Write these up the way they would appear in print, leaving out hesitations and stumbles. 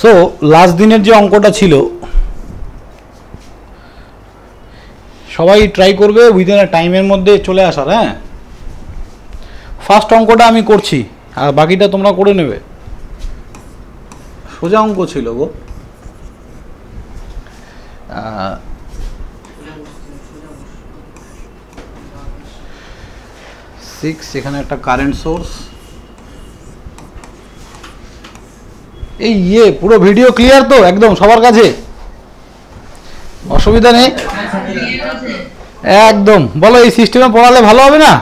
So last দিনের যে অঙ্কটা ছিল সবাই ট্রাই করবে উইদিন আ টাইমের মধ্যে চলে আসার। হ্যাঁ, ফার্স্ট অঙ্কটা আমি করছি আর বাকিটা তোমরা করে নেবে। সোজা অঙ্ক ছিল গো। সিক্স, এখানে একটা কারেন্ট সোর্স। এই পুরো ভিডিও ক্লিয়ার তো একদম সবার কাছে? অসুবিধা নেই একদম? বলো এই সিস্টেমে পড়ালে ভালো হবে না?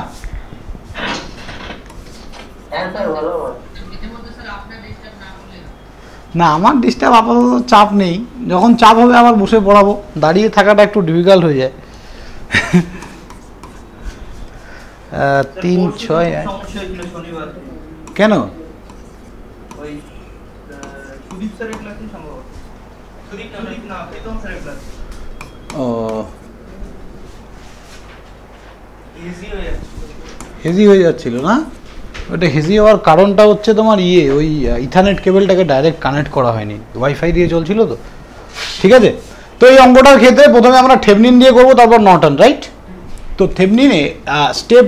না, আমার ডিস্টার্ব আপাতত চাপ নেই। যখন চাপ হবে আবার বসে পড়াবো, দাঁড়িয়ে থাকাটা একটু ডিফিকাল্ট হয়ে যায়। 3, 6 কেন? ও, হেজি হয়ে যাচ্ছিল না? ওটা হেজি হওয়ার কারণটা হচ্ছে তোমার ওই ইথারনেট কেবলটাকে ডাইরেক্ট কানেক্ট করা হয়নি, ওয়াইফাই দিয়ে চলছিল তো। ঠিক আছে, তো এই অঙ্কটার ক্ষেত্রে প্রথমে আমরা থেভনিন দিয়ে করবো, তারপর নর্টন, রাইট? তো থেভনিনে স্টেপ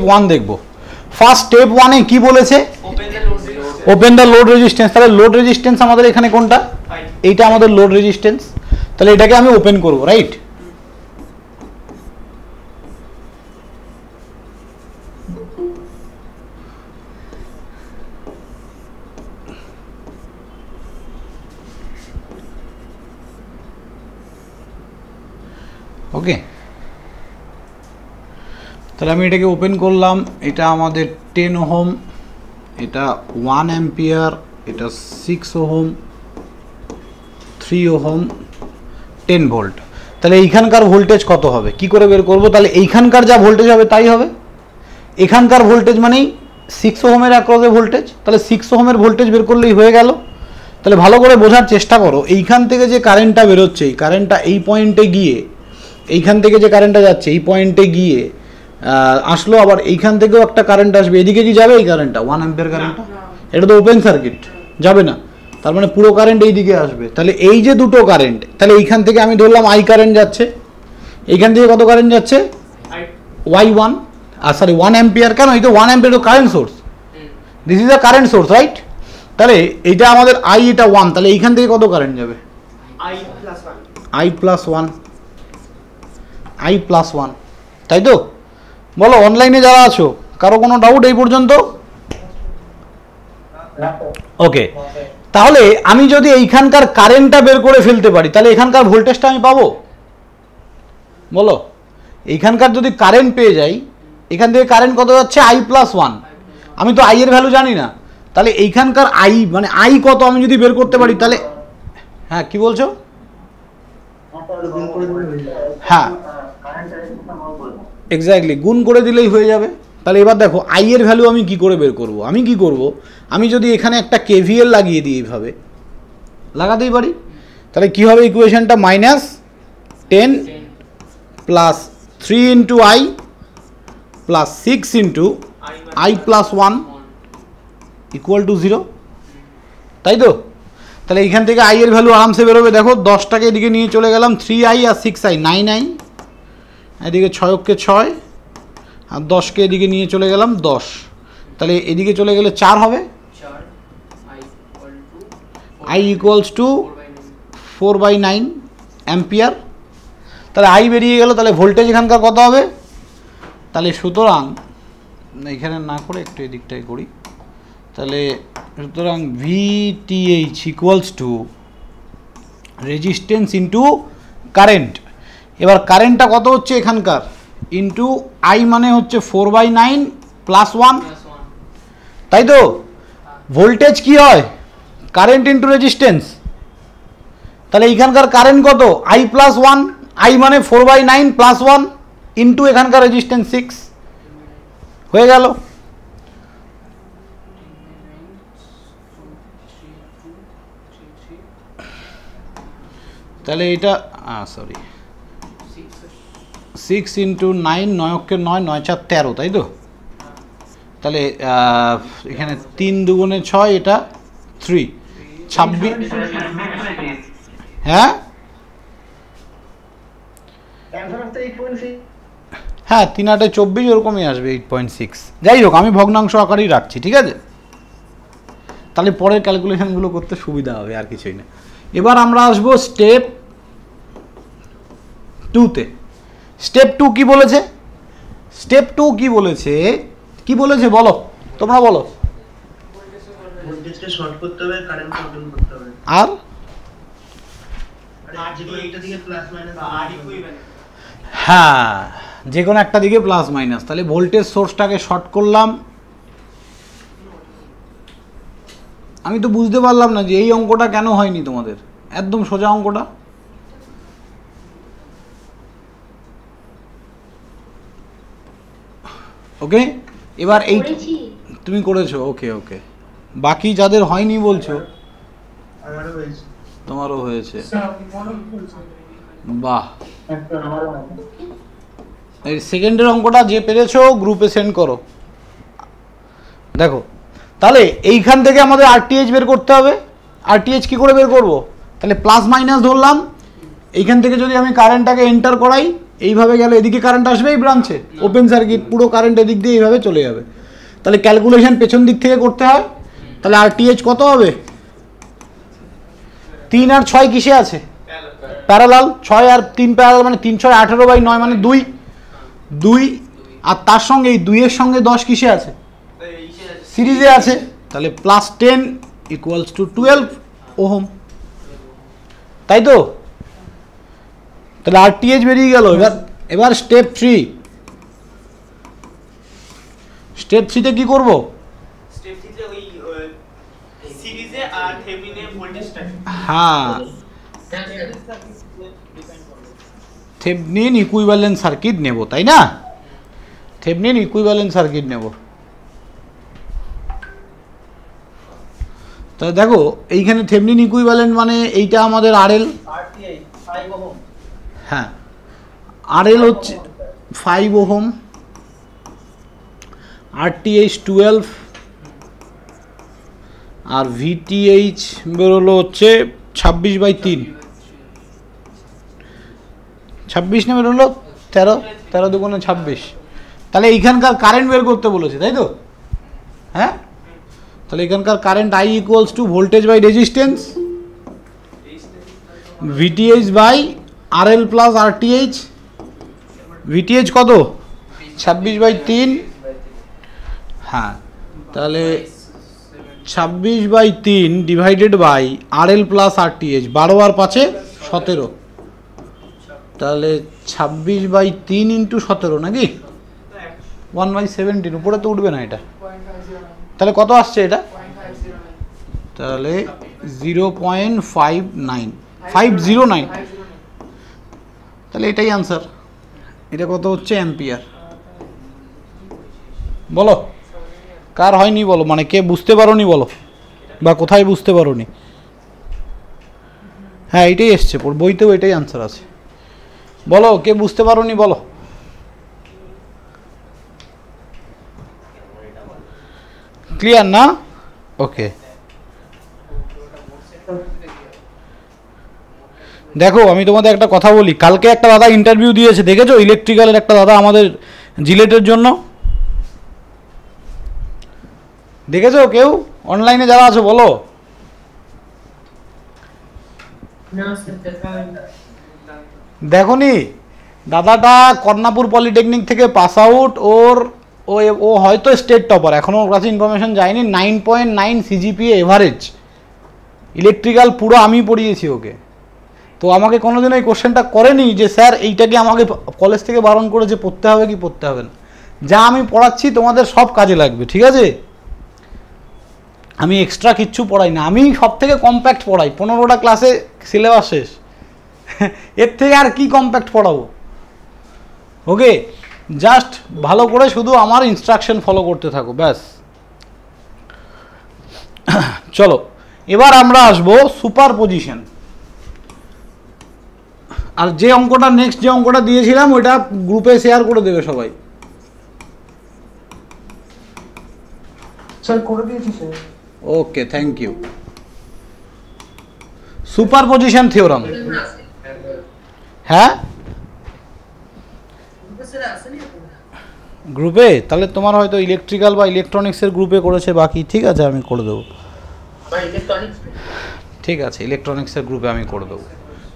ওয়ান দেখব। ফার্স্ট স্টেপ ওয়ানে কি বলেছে? Open the load resistance. তাহলে লোড রেজিস্ট্যান্স আমাদের এখানে কোনটা? এইটা আমাদের লোড রেজিস্ট্যান্স। তাহলে এটাকে আমি ওপেন করব, রাইট? ওকে, তাহলে আমি এটাকে ওপেন করলাম। এটা আমাদের 10 ওহম, এটা 1 অ্যাম্পিয়ার, এটা 6 ওহম, 3 ওহম, 10 ভোল্ট। তাহলে এইখানকার ভোল্টেজ কত হবে কি করে বের করব? তাহলে এইখানকার যা ভোল্টেজ হবে তাই হবে। এখানকার ভোল্টেজ মানেই 6 ওহমের অ্যাক্রসে ভোল্টেজ। তাহলে 6 ওহমের ভোল্টেজ বের করলেই হয়ে গেল। তাহলে ভালো করে বোঝার চেষ্টা করো, এইখান থেকে যে কারেন্টটা বেরোচ্ছে, এই কারেন্টটা এই পয়েন্টে গিয়ে, এইখান থেকে যে কারেন্টটা যাচ্ছে এই পয়েন্টে গিয়ে আসলো, আবার এইখান থেকেও একটা কারেন্ট আসবে। এদিকে কি যাবে এই কারেন্টটা? 1 অ্যাম্পিয়ার কারেন্টটা, এটা তো ওপেন সার্কিট, যাবে না। তার মানে পুরো কারেন্ট এই দিকে আসবে। তাহলে এই যে দুটো কারেন্ট, তাহলে এইখান থেকে আমি ধরলাম আই কারেন্ট যাচ্ছে, এইখান থেকে কত কারেন্ট যাচ্ছে? Y1, sorry 1 ampere. কেন? এই তো 1 অ্যাম্পিয়ার তো current source, this is a current source, right? তাহলে এইটা আমাদের আই, এটা 1, তাহলে এইখান থেকে কত কারেন্ট যাবে? I প্লাস 1, তাই তো? বলো অনলাইনে যারা আছো, কারো কোনো ডাউট এই পর্যন্ত? ওকে, তাহলে আমি যদি এইখানকার কারেন্টটা বের করে ফেলতে পারি, তাহলে এখানকার ভোল্টেজটা আমি পাবো? বলো, এইখানকার যদি কারেন্ট পেয়ে যাই, এখান থেকে কারেন্ট কত যাচ্ছে? I plus 1। আমি তো আই এর ভ্যালু জানি না, তাহলে এইখানকার আই মানে আই কত আমি যদি বের করতে পারি, তাহলে হ্যাঁ কি বলছো? হ্যাঁ এক্স্যাক্টলি, গুণ করে দিলেই হয়ে যাবে। তাহলে এবার দেখো আই এর ভ্যালু আমি কি করে বের করব? আমি যদি এখানে একটা কেভিএল লাগিয়ে দিই, এইভাবে লাগাতেই পারি, তাহলে কি হবে ইকুয়েশনটা? -10 plus 3 into I plus 6 into I plus 1 equal to 0, তাই তো? তাহলে এইখান থেকে আই এর ভ্যালু আরামসে বেরোবে। দেখো 10টাকে এদিকে নিয়ে চলে গেলাম, 3i আর 6i 9i, এদিকে 6কে 6 আর 10কে এদিকে নিয়ে চলে গেলাম 10, তাহলে এদিকে চলে গেলে 4 হবে। i equals to 4/9 ampere. তাহলে আই বেরিয়ে গেল। তাহলে ভোল্টেজ এখানকার কত হবে? তাহলে সুতরাং এখানে না করে একটু এদিকটাই করি। তাহলে সুতরাং VTH equals to resistance into current. এবার কারেন্টটা কত হচ্ছে এখানকার? ইন্টু আই মানে হচ্ছে 4/9 প্লাস 1, তাই তো? ভোল্টেজ কি হয়? Current into resistance. তাহলে এইখানকার কারেন্ট কত? আই প্লাস 1, আই মানে 4/9 প্লাস 1 ইন্টু এখানকার রেজিস্ট্যান্স 6, হয়ে গেল। তাহলে এটা সরি 6 ইন্টু 9, 9 9, 9 4 13, তাই তো? তাহলে এখানে 3 দুগুণে 6, এটা 3, 26। হ্যাঁ হ্যাঁ 3 8 24 ওরকমই আসবে 8.6। যাই হোক আমি ভগ্নাংশ আকারেই রাখছি, ঠিক আছে? তাহলে পরের ক্যালকুলেশনগুলো করতে সুবিধা হবে, আর কিছুই না। এবার আমরা আসবো স্টেপ 2-তে। স্টেপ 2 কি বলেছে? স্টেপ 2 কি বলেছে, কি বলেছে বলো, তোমরা বলো। ভোল্টেজকে শর্ট করতে হবে, কারেন্টকে ওপেন করতে হবে। আর হ্যাঁ, যে কোনো একটা দিকে প্লাস মাইনাস। তাহলে ভোল্টেজ সোর্সটাকে শর্ট করলাম। আমি তো বুঝতে পারলাম না যে এই অঙ্কটা কেন হয়নি তোমাদের, একদম সোজা অঙ্কটা। ওকে, এবার এই তুমি করেছো, ওকে ওকে। বাকি যাদের হয়নি বলছো, তোমারও হয়েছে, বাহ। এই সেকেন্ডের অঙ্কটা যে পেরেছো গ্রুপে সেন্ড করো। দেখো তাহলে এইখান থেকে আমাদের আরটিএইচ বের করতে হবে। আরটিএইচ কি করে বের করব? তাহলে প্লাস মাইনাস ধরলাম, এইখান থেকে যদি আমি কারেন্টটাকে এন্টার করাই, এইভাবে গেলে এদিকে কারেন্ট আসবে, এই ব্রাঞ্চে ওপেন সার্কিট, পুরো কারেন্ট এদিক দিয়ে এইভাবে চলে যাবে। তাহলে ক্যালকুলেশন পেছন দিক থেকে করতে হয়। তাহলে আরটিএইচ কত হবে? 3 আর 6 কিসে আছে? প্যারালাল। 6 আর 3 প্যারালাল, মানে 3 6 18/9 মানে 2 2, আর তার সঙ্গে এই 2 এর সঙ্গে 10 কিসে আছে? সিরিজে আছে। তাহলে +10 = 12 ওহম, তাই তো? তাহলে আরটিএইচ বেরিয়ে গেল। এবার স্টেপ 3। স্টেপ 3-তে কি করব? স্টেপ 3-তে ওই সিরিজে আর থেভেনিনে ভোল্টেজটা, হ্যাঁ, থেভেনিন ইকুইভ্যালেন্ট সার্কিট নেব, তাই না? থেভেনিন ইকুইভ্যালেন্ট সার্কিট নেব। তা দেখো এইখানে থেভেনিন ইকুইভ্যালেন্ট মানে এইটা আমাদের আরএল, হ্যাঁ আরএল হচ্ছে 5 ওহম, আরটিএইচ 12, আর ভিটিএইচ বেরোলো হচ্ছে 26/3, 26 না বেরোলো 13, 13 দুগুণে 26। তাহলে এইখানকার কারেন্ট বের করতে বলেছে, তাই তো? হ্যাঁ, তাহলে এখানকার current I = voltage by resistance, VTH by RL plus RTH. VTH কত? 26/3। হ্যাঁ, তাহলে 26/3 divided by RL plus RTH, 12 আর 5 17। তাহলে 26/3 ইন্টু 17 নাকি 1/17, উপরে তো উঠবে না এটা। তাহলে কত আসছে এটা? তাহলে 0.509। তাহলে এটাই আনসার। এটা কত হচ্ছে অ্যাম্পিয়ার? বলো কার হয়নি বলো, মানে কে বুঝতে পারোনি বলো, বা কোথায় বুঝতে পারোনি। হ্যাঁ এটাই এসছে, বইতেও এটাই আনসার আছে। বলো কে বুঝতে পারোনি বলো। ক্লিয়ার না? ওকে, দেখো আমি তোমাদের একটা কথা বলি। কালকে একটা দাদা ইন্টারভিউ দিয়েছে, দেখেছো? ইলেকট্রিক্যালের একটা দাদা আমাদের জিলেটের জন্য, দেখেছো কেউ? অনলাইনে যারা আছো বলো। দেখোনি? দাদাটা কর্ণাপুর পলিটেকনিক থেকে পাস আউট। ও হয়তো স্টেট টপার, এখনও ওর কাছে ইনফরমেশন যায়নি। 9.9 সিজিপিএ এভারেজ। ইলেকট্রিক্যাল পুরো আমি পড়িয়েছি ওকে। তো আমাকে কোনোদিন এই কোশ্চেনটা করেনি যে স্যার এইটাকে আমাকে কলেজ থেকে বারণ করেছে পড়তে হবে কি পড়তে হবে না। যা আমি পড়াচ্ছি তোমাদের সব কাজে লাগবে, ঠিক আছে? আমি এক্সট্রা কিচ্ছু পড়াই না, আমি সব থেকে কম্প্যাক্ট পড়াই। 15টা ক্লাসে সিলেবাস শেষ, এর থেকে আর কি কম্প্যাক্ট পড়াবো? ওকে, জাস্ট ভালো করে শুধু আমার ইনস্ট্রাকশন ফলো করতে থাকো, ব্যাস। চলো এবার আমরা আসবো সুপার পজিশন। আর যে অঙ্কটা নেক্সট যে অঙ্কটা দিয়েছিলাম ওইটা গ্রুপে শেয়ার করে দেবে সবাই। স্যার করে দিয়েছি sir. Okay, thank you. Superposition theorem, হ্যাঁ গ্রুপে, তাহলে তোমার হয়তো ইলেকট্রিক্যাল বা ইলেকট্রনিক্সের গ্রুপে করেছে বাকি, ঠিক আছে আমি করে দেবো, ঠিক আছে ইলেকট্রনিক্সের গ্রুপে আমি করে দেবো।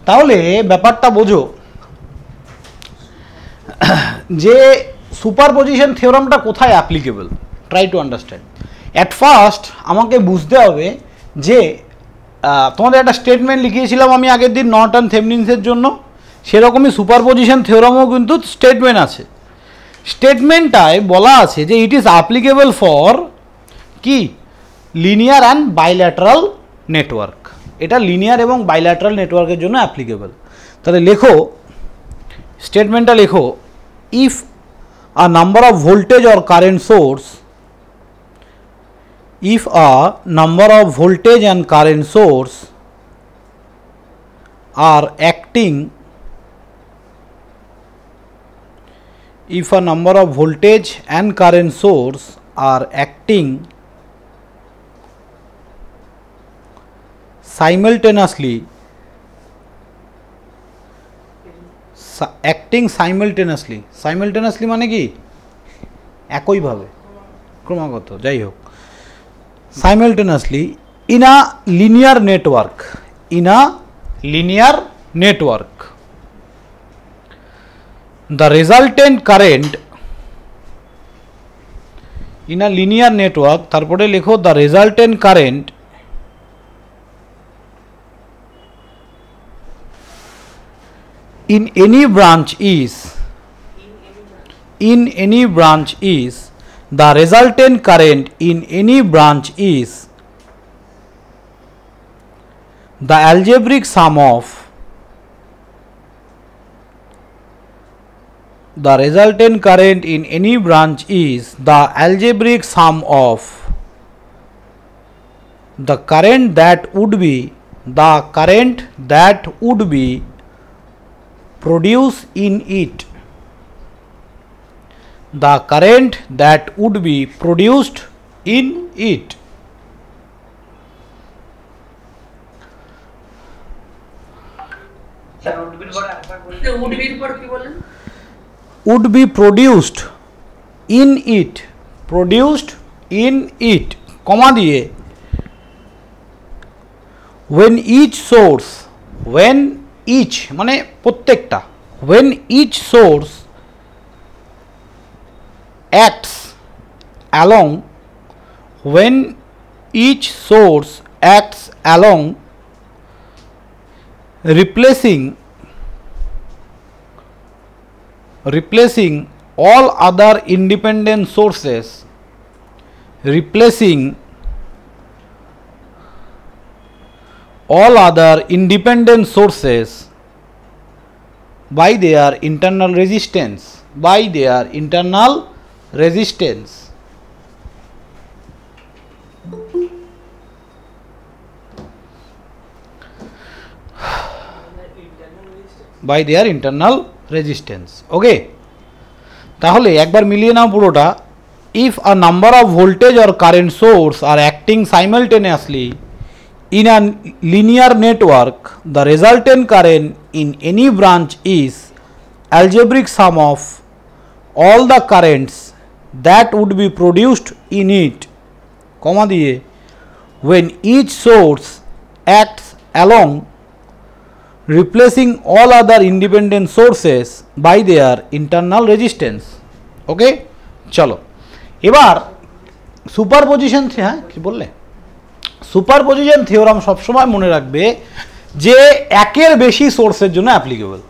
তাহলে ব্যাপারটা বোঝো যে সুপারপজিশন থিওরামটা কোথায় applicable, try to understand. At first আমাকে বুঝতে হবে যে তোমাদের একটা স্টেটমেন্ট লিখিয়েছিলাম আমি আগের দিন নর্টন থেভনিন্সের জন্য, সেরকমই সুপারপজিশন থিওরামও কিন্তু স্টেটমেন্ট আছে। স্টেটমেন্টটায় বলা আছে যে ইট ইজ অ্যাপ্লিকেবল ফর কি লিনিয়ার অ্যান্ড বাইল্যাটারাল নেটওয়ার্ক, এটা লিনিয়ার এবং বাইল্যাটারাল নেটওয়ার্কের জন্য অ্যাপ্লিকেবল। তাহলে লেখো স্টেটমেন্টটা লেখো, if a number of voltage or current source, if a number of voltage and current source are acting, if a number of voltage and current source are acting simultaneously, simultaneously মানে কি একইভাবে, ক্রমাগত, যাই হোক, simultaneously in a linear network, the resultant current in a linear network, তারপরে লেখো the resultant current in any branch is the resultant current in any branch is the algebraic sum of the resultant current in any branch is the algebraic sum of the current that would be produced in it, the current that would be produced in it. Would be produced in it, comma দিয়ে when each মানে প্রত্যেকটা, when each source acts along replacing all other independent sources, by their internal resistance, ওকে। তাহলে একবার মিলিয়ে নাও পুরোটা। If a number of voltage or current source are acting simultaneously in a linear network, the resultant current in any branch is algebraic sum of all the currents that would be produced in it, comma diye when each source acts along, replacing all other independent sources by their internal resistance. ওকে, চলো এবার superposition, হ্যাঁ কি বললে, superposition theorem সবসময় মনে রাখবে যে একের বেশি সোর্সের জন্য অ্যাপ্লিকেবল,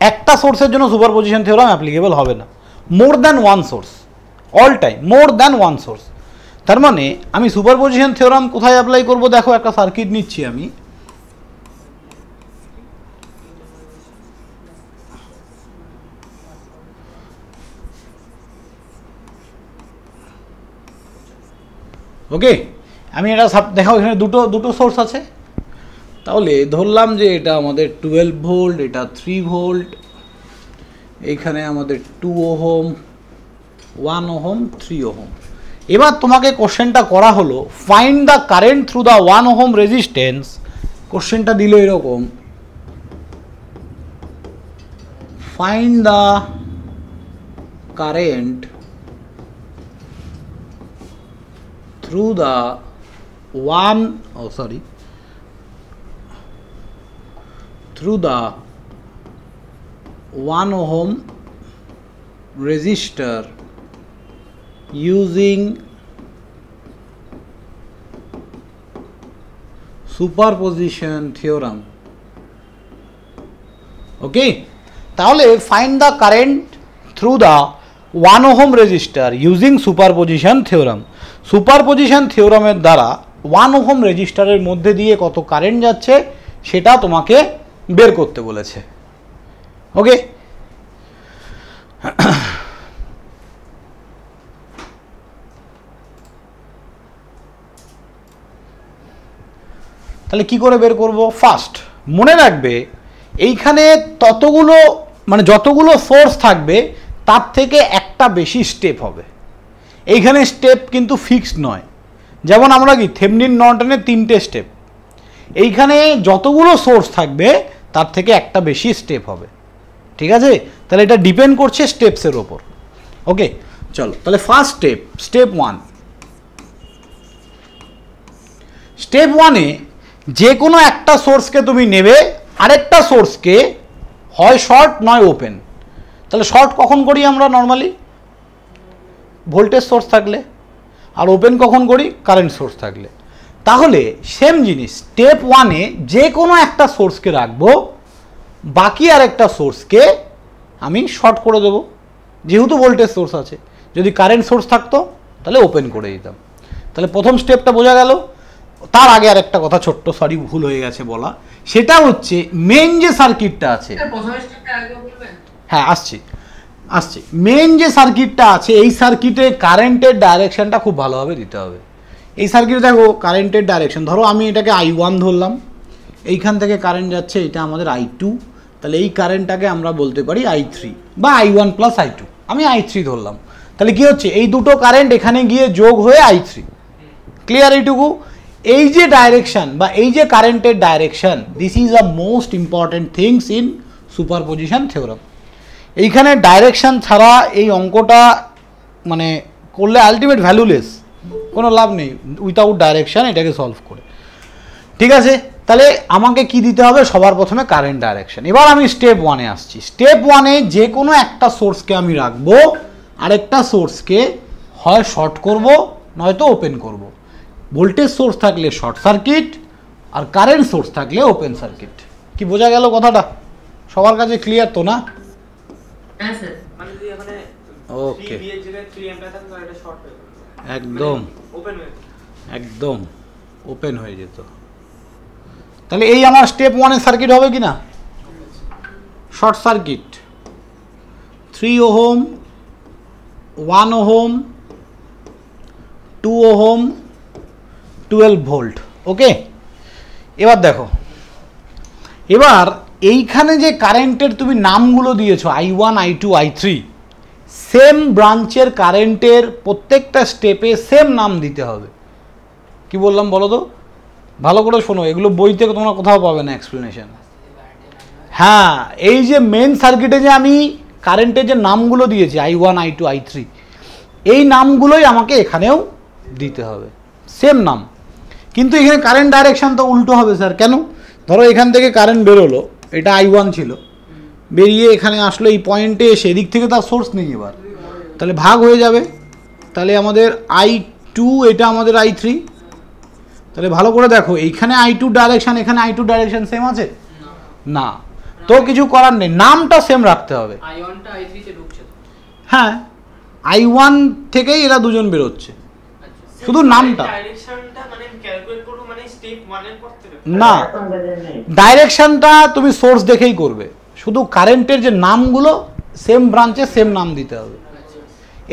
একটা সোর্সের জন্য সুপারপজিশন থিওরাম অ্যাপ্লিকেবল হবে না, more than one source, all time more than one source. তার মানে আমি সুপারপজিশন থিওরাম কোথায় অ্যাপ্লাই করব, দেখো একটা সার্কিট নিচ্ছি আমি, ওকে, আমি এটা দেখাও, এখানে দুটো সোর্স আছে, তাহলে ধরলাম যে এটা আমাদের 12 ভোল্ট, এটা 3 ভোল্ট, এইখানে আমাদের 2 ওহম, 1 ওহম, 3 ওহম, এবার তোমাকে কোশ্চেনটা করা হলো find the current through the 1 ohm resistance. কোশ্চেনটা দিল এরকম, find the current through the 1 ohm resistor using superposition theorem. Okay, তাহলে find the current through the 1 ohm resistor using superposition theorem. Superposition থিওরামের দ্বারা 1 ওহম রেজিস্টারের মধ্যে দিয়ে কত কারেন্ট যাচ্ছে সেটা তোমাকে বের করতে বলেছে। ওকে, তাহলে কি করে বের করব? ফার্স্ট মনে রাখবে এইখানে ততগুলো মানে যতগুলো সোর্স থাকবে তার থেকে একটা বেশি স্টেপ হবে। এইখানে স্টেপ কিন্তু ফিক্সড নয়, যেমন আমরা কি থেভনিন নর্টনের 3টে স্টেপ, এইখানে যতগুলো সোর্স থাকবে তার থেকে একটা বেশি স্টেপ হবে। ঠিক আছে, তাহলে এটা ডিপেন্ড করছে স্টেপসের ওপর। ওকে, চলো তাহলে ফার্স্ট স্টেপ 1। স্টেপ 1-এ যে কোনো একটা সোর্সকে তুমি নেবে, আরেকটা সোর্সকে হয় শর্ট নয় ওপেন। তাহলে শর্ট কখন করি আমরা নর্মালি? ভোল্টেজ সোর্স থাকলে। আর ওপেন কখন করি? কারেন্ট সোর্স থাকলে। তাহলে সেম জিনিস স্টেপ 1-এ যে কোনো একটা সোর্সকে রাখবো, বাকি আরেকটা সোর্সকে আমি শর্ট করে দেবো, যেহেতু ভোল্টেজ সোর্স আছে। যদি কারেন্ট সোর্স থাকতো তাহলে ওপেন করে দিতাম। তাহলে প্রথম স্টেপটা বোঝা গেল। তার আগে আর একটা কথা ছোট্ট, সরি ভুল হয়ে গেছে বলা, সেটা হচ্ছে মেন যে সার্কিটটা আছে, হ্যাঁ আসছি মেন যে সার্কিটটা আছে এই সার্কিটে কারেন্টের ডাইরেকশনটা খুব ভালোভাবে দিতে হবে। এই সার্কিটে দেখো কারেন্টের ডাইরেকশন, ধরো আমি এটাকে I1 ধরলাম, এইখান থেকে কারেন্ট যাচ্ছে, এটা আমাদের I2, তাহলে এই কারেন্টটাকে আমরা বলতে পারি I3 বা I1 প্লাস I2, আমি I3 ধরলাম। তাহলে কি হচ্ছে, এই দুটো কারেন্ট এখানে গিয়ে যোগ হয়ে I3। ক্লিয়ার এইটুকু? এই যে ডাইরেকশন বা এই যে কারেন্টের direction, this is a most important things in superposition theorem. এইখানে ডাইরেকশন ছাড়া এই অঙ্কটা মানে করলে আলটিমেট ভ্যালুলেস, কোনো লাভ নেই উইথাউট ডাইরেকশন এটাকে সলভ করে। ঠিক আছে, তাহলে আমাকে কি দিতে হবে? সবার প্রথমে কারেন্ট ডাইরেকশন। এবার আমি স্টেপ 1-এ আসছি। স্টেপ 1-এ যে কোনো একটা সোর্সকে আমি রাখবো, আরেকটা সোর্সকে হয় শর্ট করব নয়তো ওপেন করব। ভোল্টেজ সোর্স থাকলে শর্ট সার্কিট, আর কারেন্ট সোর্স থাকলে ওপেন সার্কিট। কি বোঝা গেল কথাটা? সবার কাছে ক্লিয়ার তো না? হ্যাঁ স্যার, মানে যদি এখানে ওকে, 3 এর জায়গায় 3 অ্যাম্পিয়ার থাকে তাহলে এটা শর্ট হয়ে যাবে, একদম ওপেন হয়ে যাবে, একদম ওপেন হয়ে যেত। তাহলে এই আমার স্টেপ 1-এর সার্কিট হবে কি না? Short circuit 3 ohm, 1 ohm, 2 ohm, 12 volt. Okay, এবার দেখো, এবার এইখানে যে কারেন্টের তুমি নামগুলো দিয়েছো I1, I2, I3, সেম ব্রাঞ্চের কারেন্টের প্রত্যেকটা স্টেপে সেম নাম দিতে হবে। কি বললাম বলো তো? ভালো করে শোনো, এগুলো বই থেকে তোমরা কোথাও পাবে না এক্সপ্লেনেশন। হ্যাঁ, এই যে মেন সার্কিটে যে আমি কারেন্টের যে নামগুলো দিয়েছি I1, I2, I3, এই নামগুলোই আমাকে এখানেও দিতে হবে, সেম নাম। কিন্তু এখানে কারেন্ট ডাইরেকশন তো উল্টো হবে স্যার। কেন? ধরো এখান থেকে কারেন্ট বেরোলো, এটা I1 ছিল, বেরিয়ে এখানে আসলো, এই পয়েন্টে এসে এদিক থেকে তার সোর্স নেই, এবার তাহলে ভাগ হয়ে যাবে। তাহলে আমাদের I2, এটা আমাদের I3। তাহলে ভালো করে দেখো, এইখানে I2 ডাইরেকশন, এখানে I2 ডাইরেকশন সেম আছে না? তো কিছু করার নেই, নামটা সেম রাখতে হবে। I1টা I3 তে ঢুকছে। হ্যাঁ, I1 থেকেই এরা দুজন বেরোচ্ছে, শুধু নামটা। ডাইরেকশনটা মানে ক্যালকুলেট করব মানে স্টেপ 1 এর পর থেকে না, ডাইরেকশনটা তুমি সোর্স দেখেই করবে, শুধু কারেন্টের যে নামগুলো সেম ব্রাঞ্চে সেম নাম দিতে হবে।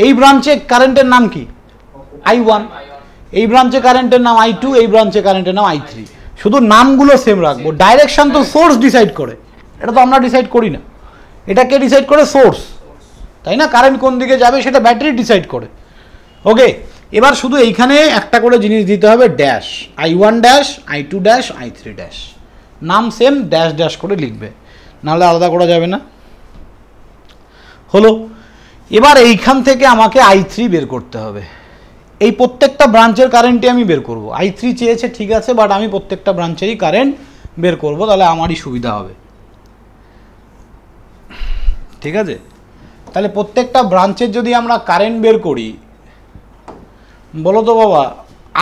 এই ব্রাঞ্চে কারেন্টের নাম কি? I1, এই ব্রাঞ্চে কারেন্টের নাম I2, এই ব্রাঞ্চে কারেন্টের নাম I3, শুধু নামগুলো সেম রাখবো। ডাইরেকশন তো সোর্স ডিসাইড করে, এটা তো আমরা ডিসাইড করি না। এটা কে ডিসাইড করে? সোর্স, তাই না? কারেন্ট কোন দিকে যাবে সেটা ব্যাটারি ডিসাইড করে। ওকে, এবার শুধু এইখানে একটা করে জিনিস দিতে হবে, dash, I1 dash, I2 dash, I3 dash, নাম সেম, ড্যাশ ড্যাশ করে লিখবে, নাহলে আলাদা করা যাবে না। হলো। এবার এইখান থেকে আমাকে I3 বের করতে হবে। এই প্রত্যেকটা ব্রাঞ্চের কারেন্টই আমি বের করব। I3 চেয়েছে ঠিক আছে, বাট আমি প্রত্যেকটা ব্রাঞ্চেরই কারেন্ট বের করব, তাহলে আমারই সুবিধা হবে। ঠিক আছে, তাহলে প্রত্যেকটা ব্রাঞ্চের যদি আমরা কারেন্ট বের করি, বলো তো বাবা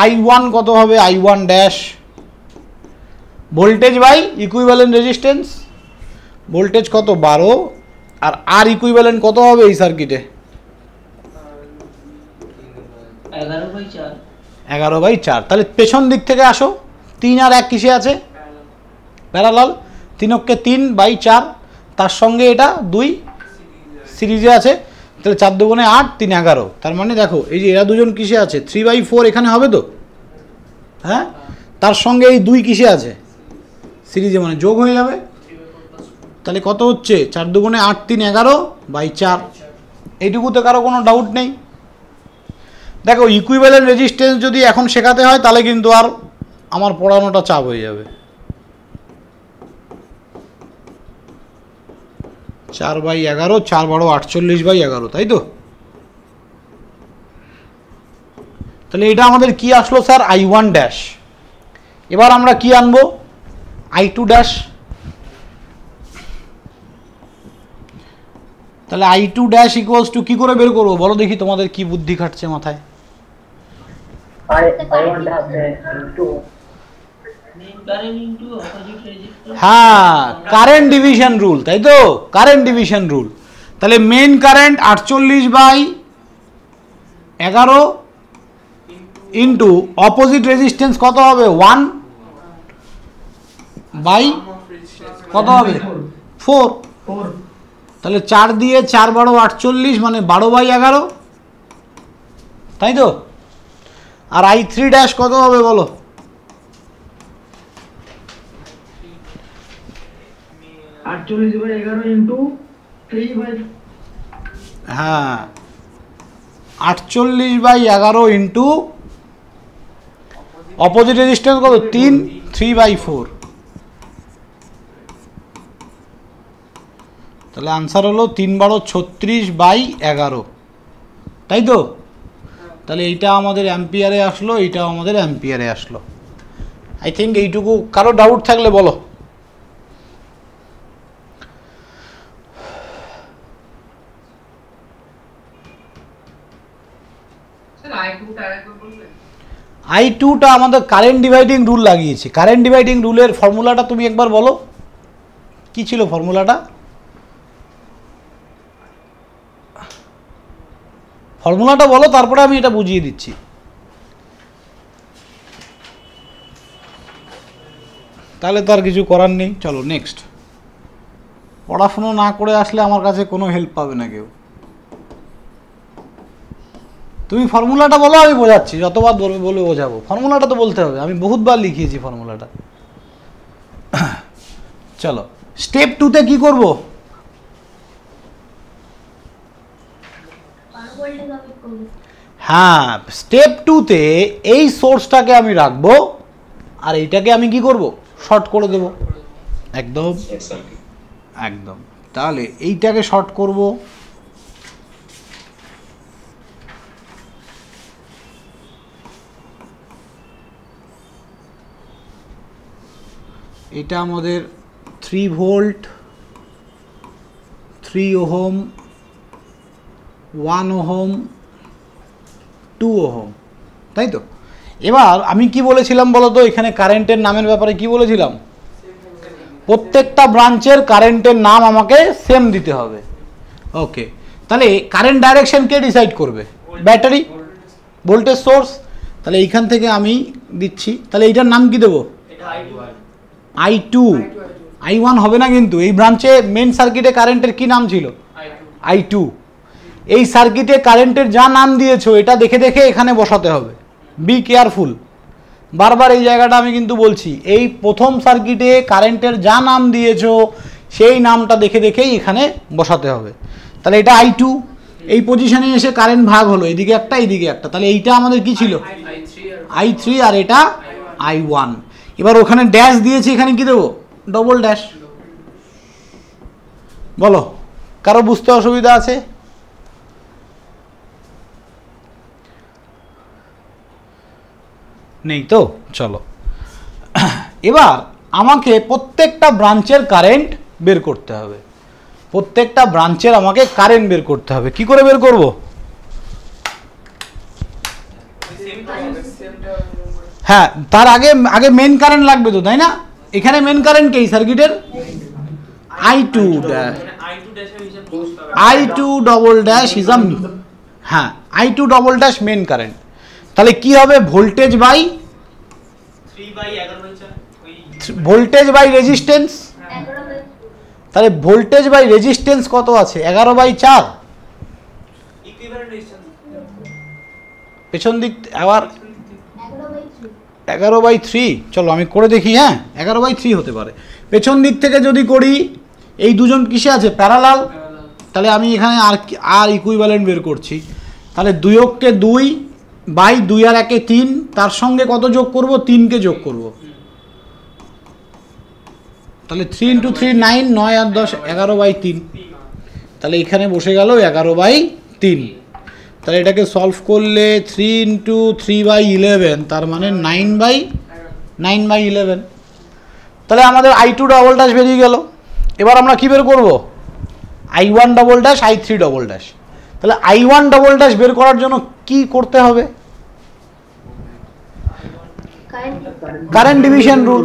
I1 কত হবে? I1 dash voltage by equivalent resistance, voltage কত? 12, আর আর ইকুইভ্যালেন্ট কত হবে এই সার্কিটে? 11/4। তাহলে পেছন দিক থেকে আসো, 3 আর 1 কিসে আছে? প্যারালাল, 3 3/4, তার সঙ্গে এটা 2 সিরিজে আছে, তাহলে 4 দুগুণে 8, 3 11। তার মানে দেখো এই যে এরা দুজন কিসে আছে? 3/4 এখানে হবে তো, হ্যাঁ, তার সঙ্গে এই 2 কিসে আছে? সিরিজে, মানে যোগ হয়ে যাবে। তাহলে কত হচ্ছে? 4 দুগুণে 8, 3 11/4। এইটুকুতে কারো কোনো ডাউট নেই? দেখো ইকুইভ্যালেন্ট রেজিস্ট্যান্স যদি এখন শেখাতে হয় তাহলে কিন্তু আর আমার পড়ানোটা চাপ হয়ে যাবে। 4/11, 4 12 48/11, তাই তো? তাহলে এটা আমাদের কি আসলো স্যার? I1 dash. এবার আমরা কি আনবো? I2 dash. তাহলে I2 ড্যাশ ইকুয়ালস টু কি করে বের করবো বলো দেখি, তোমাদের কি বুদ্ধি খাটছে মাথায়? হ্যাঁ, কারেন্ট ডিভিশন রুল, তাই তো? Current division rule. তাহলে main current 48/11 into opposite resistance কত হবে? 1 বাই কত হবে? 4। তাহলে 4 দিয়ে 4 12 48, মানে 12/11, তাই তো? আর I3 ড্যাশ কত হবে বলো? হ্যাঁ, 48/11 ইন্টু অপোজিট রেজিস্ট্যান্স কত? 3, 3/4। তাহলে আনসার হলো 3 12 36/11, তাই তো? তাহলে এইটা আমাদের অ্যাম্পিয়ারে আসলো, এইটাও আমাদের অ্যাম্পিয়ারে আসলো। আই থিঙ্ক এইটুকু, কারো ডাউট থাকলে বলো। I2টা আমাদের কারেন্ট ডিভাইডিং রুল লাগিয়েছি। কারেন্ট ডিভাইডিং রুলের ফর্মুলাটা তুমি একবার বলো, কি ছিল ফর্মুলাটা? ফর্মুলাটা বলো, তারপরে আমি এটা বুঝিয়ে দিচ্ছি। তাহলে তো আর কিছু করার নেই, চলো নেক্সট। পড়াশুনো না করে আসলে আমার কাছে কোনো হেল্প পাবে না কেউ। তুমি ফর্মুলাটা বলো, আমি বোঝাচ্ছি, যতবার বলবে বলে বোঝাবো। ফর্মুলাটা তো বলতে হবে, আমি বহুতবার লিখিয়েছি ফর্মুলাটা। চলো স্টেপ 2তে কি করব? হ্যাঁ, স্টেপ 2তে এই সোর্সটাকে আমি রাখবো, আর এইটাকে আমি কি করব? শর্ট করে দেব। একদম একদম। তাহলে এইটাকে শর্ট করব, এটা আমাদের 3 ভোল্ট, 3 ওহম, 1 ওহম, 2 ওহম, তাই তো? এবার আমি কি বলেছিলাম বলো তো, এখানে কারেন্টের নামের ব্যাপারে কি বলেছিলাম? প্রত্যেকটা ব্রাঞ্চের কারেন্টের নাম আমাকে সেম দিতে হবে। ওকে, তাহলে কারেন্ট ডাইরেকশন কে ডিসাইড করবে? Battery, voltage source. তাহলে এইখান থেকে আমি দিচ্ছি, তাহলে এইটার নাম কি দেবো? I2। I1 হবে না কিন্তু, এই ব্রাঞ্চে মেন সার্কিটে কারেন্টের কি নাম ছিল? I2। এই সার্কিটে কারেন্টের যা নাম দিয়েছো এটা দেখে দেখে এখানে বসাতে হবে। বি কেয়ারফুল, বারবার এই জায়গাটা আমি কিন্তু বলছি। এই প্রথম সার্কিটে কারেন্টের যা নাম দিয়েছো সেই নামটা দেখে দেখেই এখানে বসাতে হবে। তাহলে এটা I2, এই পজিশনে এসে কারেন্ট ভাগ হলো, এদিকে একটা এদিকে একটা, তাহলে এইটা আমাদের কি ছিল I3 আর এটা I1। এবার ওখানে ড্যাশ দিয়েছি, এখানে কি দেবো ডবল ড্যাশ। বলো কারো বুঝতে অসুবিধা আছে? নেই তো, চলো এবার আমাকে প্রত্যেকটা ব্রাঞ্চের কারেন্ট বের করতে হবে, প্রত্যেকটা ব্রাঞ্চের আমাকে কারেন্ট বের করতে হবে। কি করে বের করব? হ্যাঁ, তার আগে আগে মেন কারেন্ট লাগবে তো, তাই না? এখানে মেন কারেন্ট কি সার্কিটের I2 dash, I2 double dash is a, হ্যাঁ I2 double dash main current. তাহলে কি হবে? Voltage by 3/11 voltage by resistance. তাহলে ভোল্টেজ বাই রেজিস্ট্যান্স কত আছে? 11/4। ইকুইভ্যালেন্ট রেজিস্ট্যান্স পেছন দিক আবার 11/3। চলো আমি করে দেখি। হ্যাঁ 11/3 হতে পারে। পেছন দিক থেকে যদি করি, এই দুজন কিসে আছে? প্যারালাল। তাহলে আমি এখানে আর ইকুইভ্যালেন্ট বের করছি। তাহলে 2কে 2 বাই 2 আর 1-এ 3, তার সঙ্গে কত যোগ করব? 3কে যোগ করব। তাহলে 3 × 3 9, 9 আর 10 11/3। তাহলে এখানে বসে গেল 11/3। তাহলে এটাকে সলভ করলে 3 × 3/11, তার মানে 9/11। তাহলে আমাদের I2 ডবল ড্যাশ বেরিয়ে গেল। এবার আমরা কি বের করব? I1 double dash, I3 double dash. তাহলে I1 ডবল ড্যাশ বের করার জন্য কি করতে হবে? Current division rule.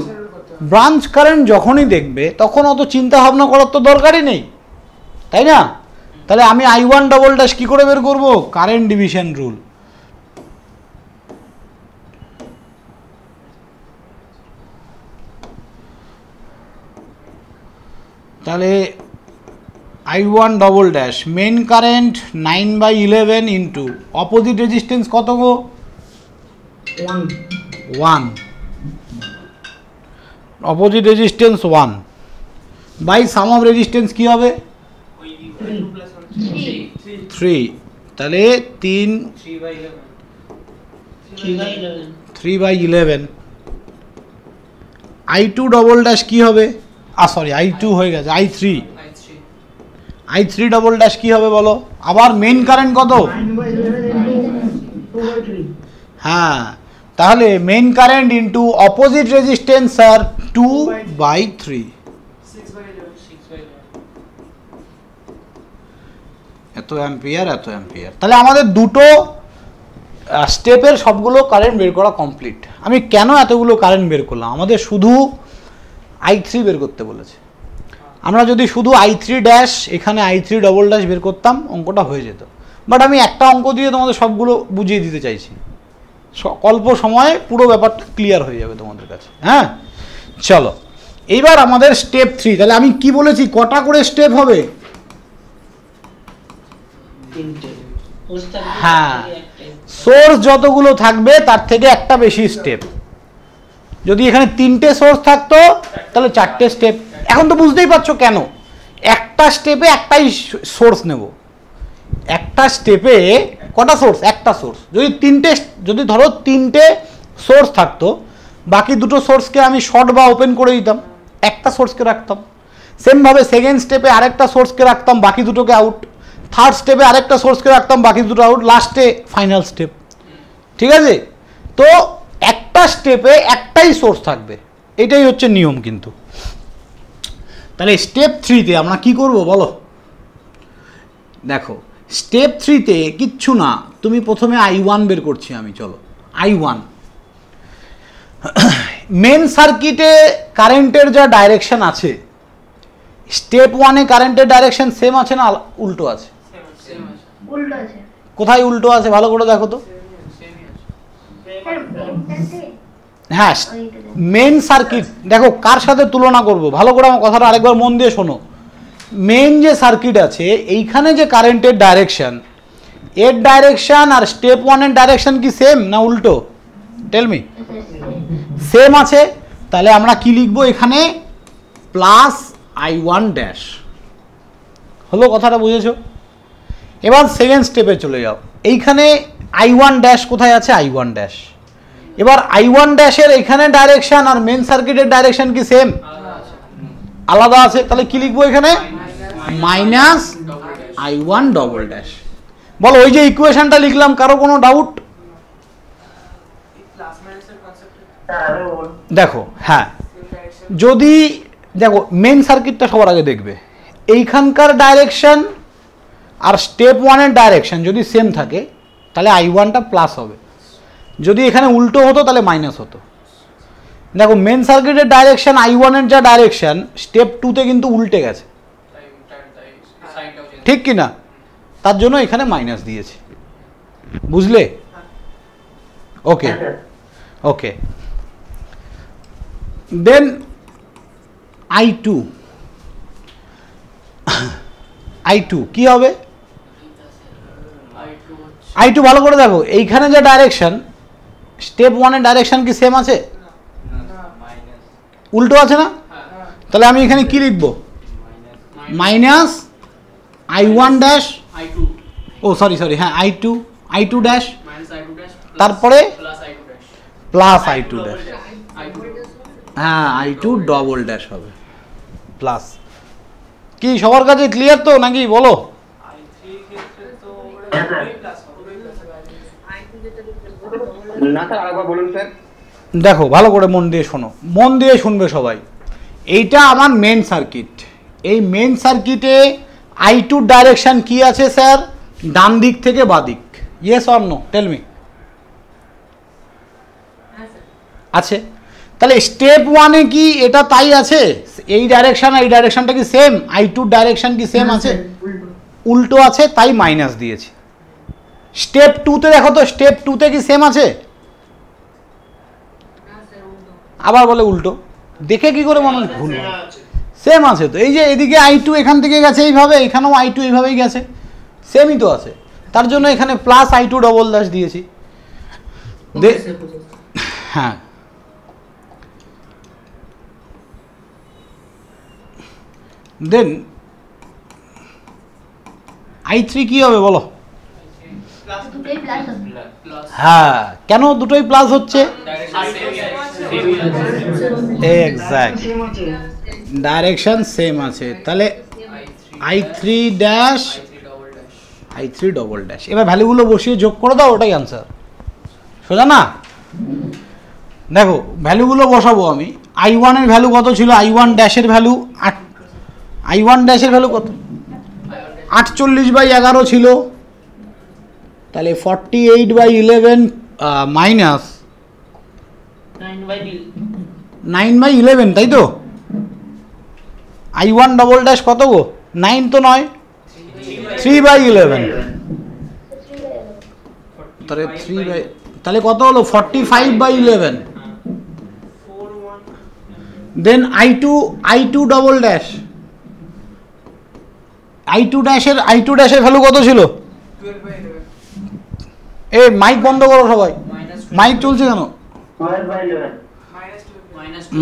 Branch current যখনই দেখবে তখন অত চিন্তা ভাবনা করার তো দরকারই নেই, তাই না? তাহলে আমি I1 ডবল ড্যাশ কি করে বের করব? Current division rule. তাহলে I1 double dash main current 9/11 into opposite resistance কত গো? 1। Opposite resistance 1 by sum of resistance কি হবে? 3। তাহলে 3/11। I2 ডবল ড্যাশ কি হবে? সরি I2 হয়ে গেছে, I3 ডবল ড্যাশ কি হবে বলো? আবার মেন কারেন্ট কত? হ্যাঁ, তাহলে main current into opposite resistance আর 2/3। এত অ্যাম্পিয়ার, এত অ্যাম্পিয়ার। তাহলে আমাদের দুটো স্টেপের সবগুলো কারেন্ট বের করা কমপ্লিট। আমি কেন এতগুলো কারেন্ট বের করলাম? আমাদের শুধু I3 বের করতে বলেছে। আমরা যদি শুধু I3 ড্যাশ, এখানে I3 ডবল ড্যাশ বের করতাম, অঙ্কটা হয়ে যেত। বাট আমি একটা অঙ্ক দিয়ে তোমাদের সবগুলো বুঝিয়ে দিতে চাইছি, অল্প সময়ে পুরো ব্যাপারটা ক্লিয়ার হয়ে যাবে তোমাদের কাছে। হ্যাঁ চলো এইবার আমাদের স্টেপ 3। তাহলে আমি কি বলেছি, কটা করে স্টেপ হবে? হ্যাঁ, সোর্স যতগুলো থাকবে তার থেকে একটা বেশি স্টেপ। যদি এখানে 3টে সোর্স থাকতো তাহলে 4টে স্টেপ। এখন তো বুঝতেই পারছো কেন একটা স্টেপে একটাই সোর্স নেব। একটা স্টেপে কটা সোর্স? একটা সোর্স। যদি ধরো 3টে সোর্স থাকতো, বাকি দুটো সোর্সকে আমি শর্ট বা ওপেন করে দিতাম, একটা সোর্সকে রাখতাম। সেমভাবে সেকেন্ড স্টেপে আরেকটা সোর্সকে রাখতাম, বাকি দুটোকে আউট। থার্ড স্টেপে আরেকটা সোর্সকে রাখতাম, বাকি দুটো আউট। লাস্টে ফাইনাল স্টেপ। ঠিক আছে? তো একটা স্টেপে একটাই সোর্স থাকবে, এটাই হচ্ছে নিয়ম। কিন্তু তাহলে স্টেপ 3-তে আমরা কি করব বলো? দেখো স্টেপ 3-তে কিচ্ছু না, তুমি প্রথমে I1 বের করছি আমি। চলো I1, মেন সার্কিটে কারেন্টের যা ডাইরেকশন আছে, স্টেপ 1-এ কারেন্টের ডাইরেকশন সেম আছে না উল্টো আছে? উল্টো আছে। কোথায় উল্টো আছে ভালো করে দেখো তো। হ্যাঁ, মেন সার্কিট দেখো কার সাথে তুলনা করব, ভালো করে আমার কথাটা আরেকবার মন দিয়ে শোনো। মেন যে সার্কিট আছে, এইখানে যে কারেন্টের ডাইরেকশন, এর ডাইরেকশন আর স্টেপ 1-এর ডাইরেকশন কি সেম না উল্টো? Tell me. সেম আছে। তাহলে আমরা কি লিখবো এখানে? Plus I1 dash. হলো কথাটা বুঝেছো? এবার সেকেন্ড স্টেপে চলে যাও, এইখানে I1 ড্যাশ কোথায় আছে? I1 dash. এবার I1 ড্যাশের এখানে ডাইরেকশন আর মেন সার্কিটের ডাইরেকশন কি সেম? আলাদা আছে, তাহলে কি লিখবো এখানে? Minus I1 double dash. বলো ওই যে ইকুয়েশনটা লিখলাম, কারো কোনো ডাউট? দেখো হ্যাঁ, যদি দেখো মেন সার্কিটটা সবার আগে দেখবে, এইখানকার ডাইরেকশন আর স্টেপ ওয়ানের ডাইরেকশন যদি সেম থাকে তাহলে I1টা প্লাস হবে, যদি এখানে উল্টো হতো তাহলে মাইনাস হতো। দেখো মেন সার্কিটের ডাইরেকশন I1-এর যা ডাইরেকশন স্টেপ 2-তে কিন্তু উল্টে গেছে, ঠিক কি না? তার জন্য এখানে মাইনাস দিয়েছি, বুঝলে? ওকে ওকে, দেন I2 কি হবে? I2 ভালো করে দেখো, এইখানে যে ডাইরেকশন স্টেপ 1-এর ডাইরেকশন কি সেম আছে? উল্টো আছে না? তাহলে আমি এখানে কি লিখব? মাইনাস I1 ড্যাশ, ও সরি হ্যাঁ I2 ড্যাশ, তারপরে প্লাস I2 ড্যাশ, হ্যাঁ I2 ডবল ড্যাশ হবে প্লাস। কি সবার কাছে ক্লিয়ার তো নাকি বলো? দেখো ভালো করে মন দিয়ে শোনো, মন দিয়ে শুনবে সবাই। এইটা আমার মেন সার্কিট, এই মেন সার্কিটে I2 ডাইরেকশন কি আছে স্যার? ডান দিক থেকে বাঁ দিক। Yes or no, tell me. আছে, তাহলে স্টেপ 1-এ কি এটা তাই আছে? এই ডাইরেকশন আর এই ডাইরেকশনটা কি সেম? I2 ডাইরেকশন কি সেম আছে? উল্টো আছে, তাই মাইনাস দিয়েছি। স্টেপ 2-তে দেখো তো, স্টেপ 2-তে কি সেম আছে? আবার বলে উল্টো, দেখে কি করে মানুষ ভুল? সেম আছে তো, এই যে এদিকে I2 এখান থেকে গেছে এইভাবে, এখানেও I2 এইভাবেই গেছে, সেমই তো আছে। তার জন্য এখানে প্লাস I2 ডবল ড্যাশ দিয়েছি। হ্যাঁ, দেন I3 কি হবে বলো? হ্যাঁ, কেন দুটোই প্লাস হচ্ছে? এক্স্যাক্ট, ডাইরেকশন সেম আছে, তাহলে I3 dash I3 double dash. এবার ভ্যালুগুলো বসিয়ে যোগ করে দাও, ওটাই আনসার, সোজা না? দেখো ভ্যালুগুলো বসাবো আমি। I1-এর ভ্যালু কত ছিল? I1 ড্যাশের ভ্যালু I1 ড্যাশের ভ্যালু কত? 48/11 ছিল, তাহলে 48/11 মাইনাস 9/11, তাই তো? I1 ডবল ড্যাশ কত গো? 9 তো নয়, 3/11, তাহলে কত হলো? 45/11। দেন I2 ডবল ড্যাশ, I2 ড্যাশের ভ্যালু কত ছিল? এ মাইক বন্ধ করো সবাই, মাইক চলছে কেন?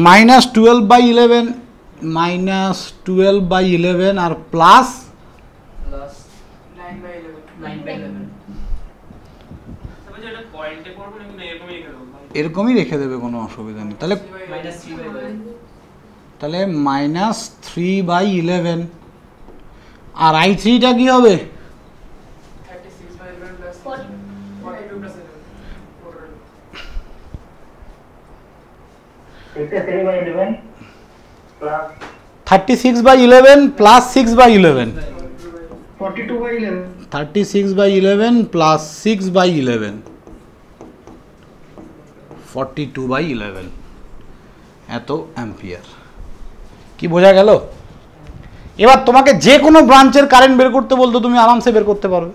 মাইনাস 12/11 আর প্লাস 9/11। এরকমই রেখে দেবে, কোনো অসুবিধা নেই। তাহলে মাইনাস 3/11, আর I3টা কি হবে? 36/11 প্লাস 6/11, 36/11 প্লাস 6/11, 42/11, এত অ্যাম্পিয়ার। কি বোঝা গেল? এবার তোমাকে যে কোনো ব্রাঞ্চের কারেন্ট বের করতে বলতো, তুমি আরামসে বের করতে পারবে।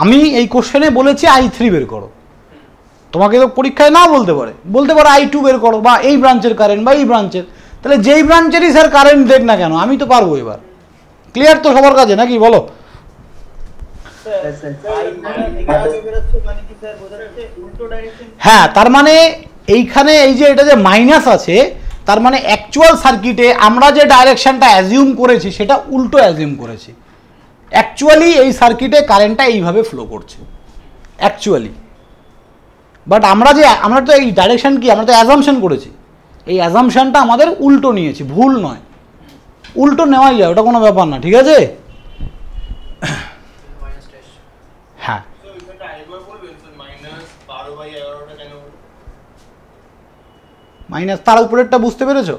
আমি এই কোশ্চেনে বলেছি I3 বের করো, তোমাকে তো পরীক্ষায় না বলতে পারে I2 বের করো, বা এই ব্রাঞ্চের কারেন্ট বা এই ব্রাঞ্চের, তাহলে যেই ব্রাঞ্চেরই স্যার কারেন্ট দেখ না কেন আমি তো পারবো। এবার ক্লিয়ার তো সবার কাছে নাকি বলো? হ্যাঁ, তার মানে এইখানে এই যে এটা যে মাইনাস আছে, তার মানে অ্যাকচুয়াল সার্কিটে আমরা যে ডাইরেকশনটা অ্যাজিউম করেছি সেটা উল্টো অ্যাজিউম করেছি। অ্যাকচুয়ালি এই সার্কিটে কারেন্টটা এইভাবে ফ্লো করছে অ্যাকচুয়ালি, বাট আমরা তো এই ডাইরেকশন কি আমরা তো অ্যাজাম্পশন করেছি, এই অ্যাজাম্পশনটা আমাদের উল্টো নিয়েছি, ভুল নয়, উল্টো নেওয়াই যায়, ওটা কোনো ব্যাপার না, ঠিক আছে। হ্যাঁ মাইনাস, তার উপরেরটা বুঝতে পেরেছো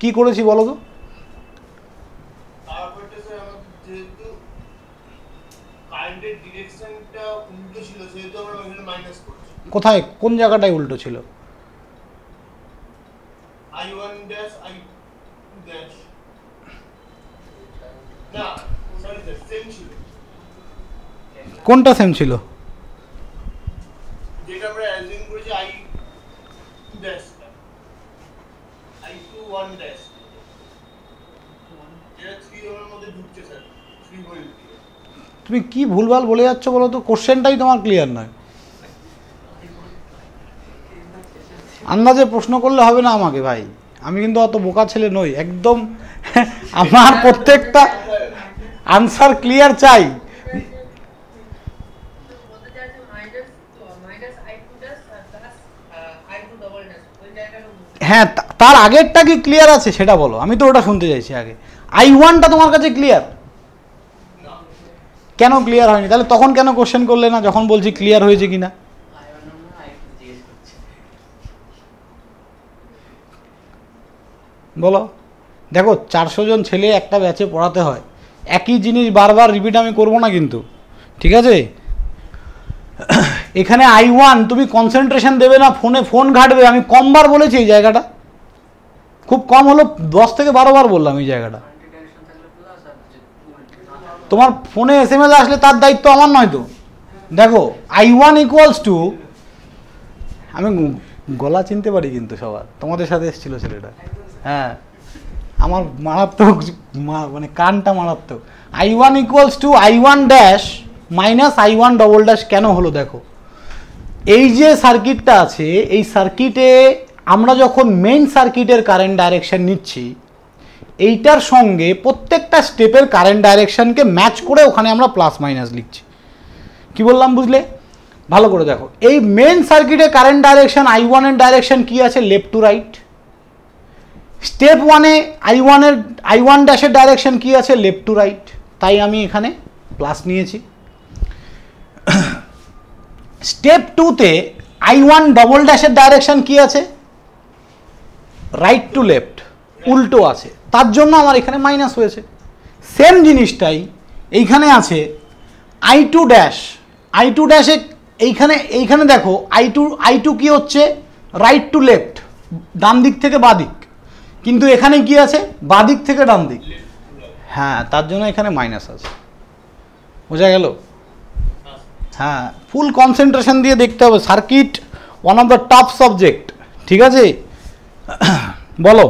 কি করেছি বলো তো? কোথায় কোন জায়গাটায় উল্টো ছিল? কোনটা সেম ছিল? যেটা আমরা অ্যাজিউম করেছি I ড্যাশ I2 1 ড্যাশ এটা 3 ওর মধ্যে ঢুকছে স্যার 3 ভোল্ট। তুমি কি ভুলভাল বলে যাচ্ছ বলো তো, কোশ্চেনটাই তোমার ক্লিয়ার নয়। আন্দাজে প্রশ্ন করলে হবে না আমাকে ভাই, আমি কিন্তু অত বোকা ছেলে নই একদম। আমার প্রত্যেকটা আনসার ক্লিয়ার চাই। হ্যাঁ তার আগেরটা কি ক্লিয়ার আছে সেটা বলো, আমি তো ওটা শুনতে চাইছি আগে। I1টা তোমার কাছে ক্লিয়ার? কেন ক্লিয়ার হয়নি তাহলে? তখন কেন কোশ্চেন করলে না যখন বলছি ক্লিয়ার হয়েছে কিনা? বলো। দেখো 400 জন ছেলে একটা ব্যাচে পড়াতে হয়, একই জিনিস বারবার রিপিট আমি করব না কিন্তু, ঠিক আছে। এখানে I1 তুমি কনসেন্ট্রেশন দেবে না, ফোন ঘাটবে, আমি কমবার বলেছি এই জায়গাটা, খুব কম হলো 10 থেকে 12 বার বললাম এই জায়গাটা। তোমার ফোনে SMS আসলে তার দায়িত্ব আমার নয় তো। দেখো I1 ইকুয়ালস টু, আমি গলা চিনতে পারি কিন্তু সবার, তোমাদের সাথে এসেছিল ছেলেটা, হ্যাঁ আমার মারাত্মক মানে কানটা মারাত্মক। I1 equals to I1 dash minus I1 double dash. কেন হলো দেখো, এই যে সার্কিটটা আছে এই সার্কিটে আমরা যখন মেইন সার্কিটের কারেন্ট ডাইরেকশন নিচ্ছি, এইটার সঙ্গে প্রত্যেকটা স্টেপের কারেন্ট ডাইরেকশনকে ম্যাচ করে ওখানে আমরা প্লাস মাইনাস লিখছি। কি বললাম বুঝলে? ভালো করে দেখো, এই মেইন সার্কিটে কারেন্ট ডাইরেকশন I1 এর ডাইরেকশন কি আছে? Left to right. স্টেপ 1-এ I1 ড্যাশের ডাইরেকশন কি আছে? লেফট টু রাইট, তাই আমি এখানে প্লাস নিয়েছি। স্টেপ 2-তে I1 ডবল ড্যাশের ডাইরেকশন কি আছে? রাইট টু লেফট, উল্টো আছে, তার জন্য আমার এখানে মাইনাস হয়েছে। সেম জিনিসটাই এইখানে আছে I2 ড্যাশ। I2 ড্যাশে এইখানে দেখো I2 কি হচ্ছে? রাইট টু লেফট, ডান দিক থেকে বাঁ দিক, কিন্তু এখানে কি আছে? বাঁ দিক থেকে ডান দিক, হ্যাঁ তার জন্য এখানে মাইনাস আছে। বোঝা গেল? হ্যাঁ ফুল কনসেন্ট্রেশন দিয়ে দেখতে হবে, circuit one of the tough subject, ঠিক আছে। বলো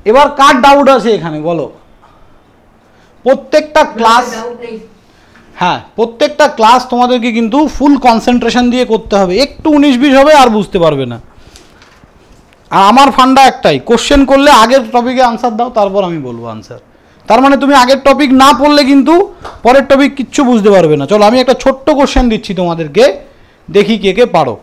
এবার কার ডাউট আছে এখানে বলো? প্রত্যেকটা ক্লাস, হ্যাঁ প্রত্যেকটা ক্লাস তোমাদেরকে কিন্তু ফুল কনসেন্ট্রেশন দিয়ে করতে হবে, একটু 19-20 হবে আর বুঝতে পারবে না। আর আমার ফান্ডা একটাই, কোশ্চেন করলে আগের টপিকে আনসার দাও, তারপর আমি বলবো আনসার। তার মানে তুমি আগের টপিক না পড়লে কিন্তু পরের টপিক কিচ্ছু বুঝতে পারবে না। চলো আমি একটা ছোট্ট কোশ্চেন দিচ্ছি তোমাদেরকে, দেখি কে কে পারো।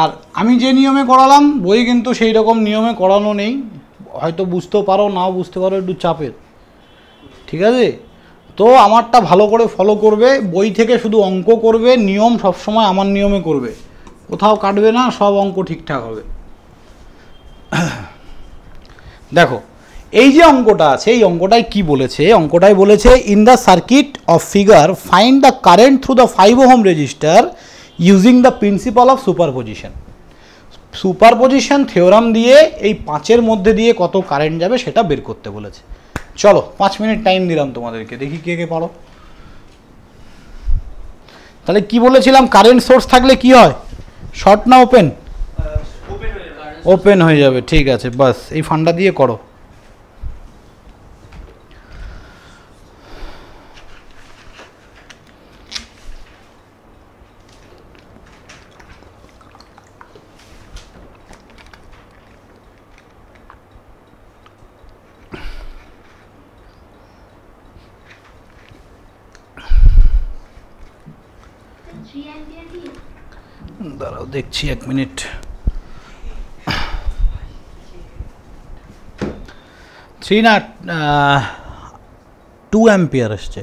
আর আমি যে নিয়মে করালাম বই কিন্তু সেই রকম নিয়মে করানো নেই, হয়তো বুঝতেও পারো নাও বুঝতে পারো, একটু চাপের, ঠিক আছে। তো আমারটা ভালো করে ফলো করবে, বই থেকে শুধু অঙ্ক করবে, নিয়ম সবসময় আমার নিয়মে করবে, কোথাও কাটবে না, সব অঙ্ক ঠিকঠাক হবে। দেখো এই যে অঙ্কটা আছে, এই অঙ্কটায় কি বলেছে? অঙ্কটায় বলেছে in the circuit of figure find the current through the 5 ohm resistor using the principal of superposition. Superposition theorem দিয়ে এই 5-এর মধ্যে দিয়ে কত কারেন্ট যাবে সেটা বের করতে বলেছে। চলো 5 মিনিট টাইম দিলাম তোমাদেরকে, দেখি কে কে পারো। তাহলে কি বলেছিলাম, কারেন্ট সোর্স থাকলে কি হয়? শর্ট না ওপেন? ওপেন হয়ে যাবে, ঠিক আছে, বাস এই ফান্ডা দিয়ে করো। দাঁড়াও দেখছি 1 মিনিট। 3 না 2 অ্যাম্পিয়ার আসছে।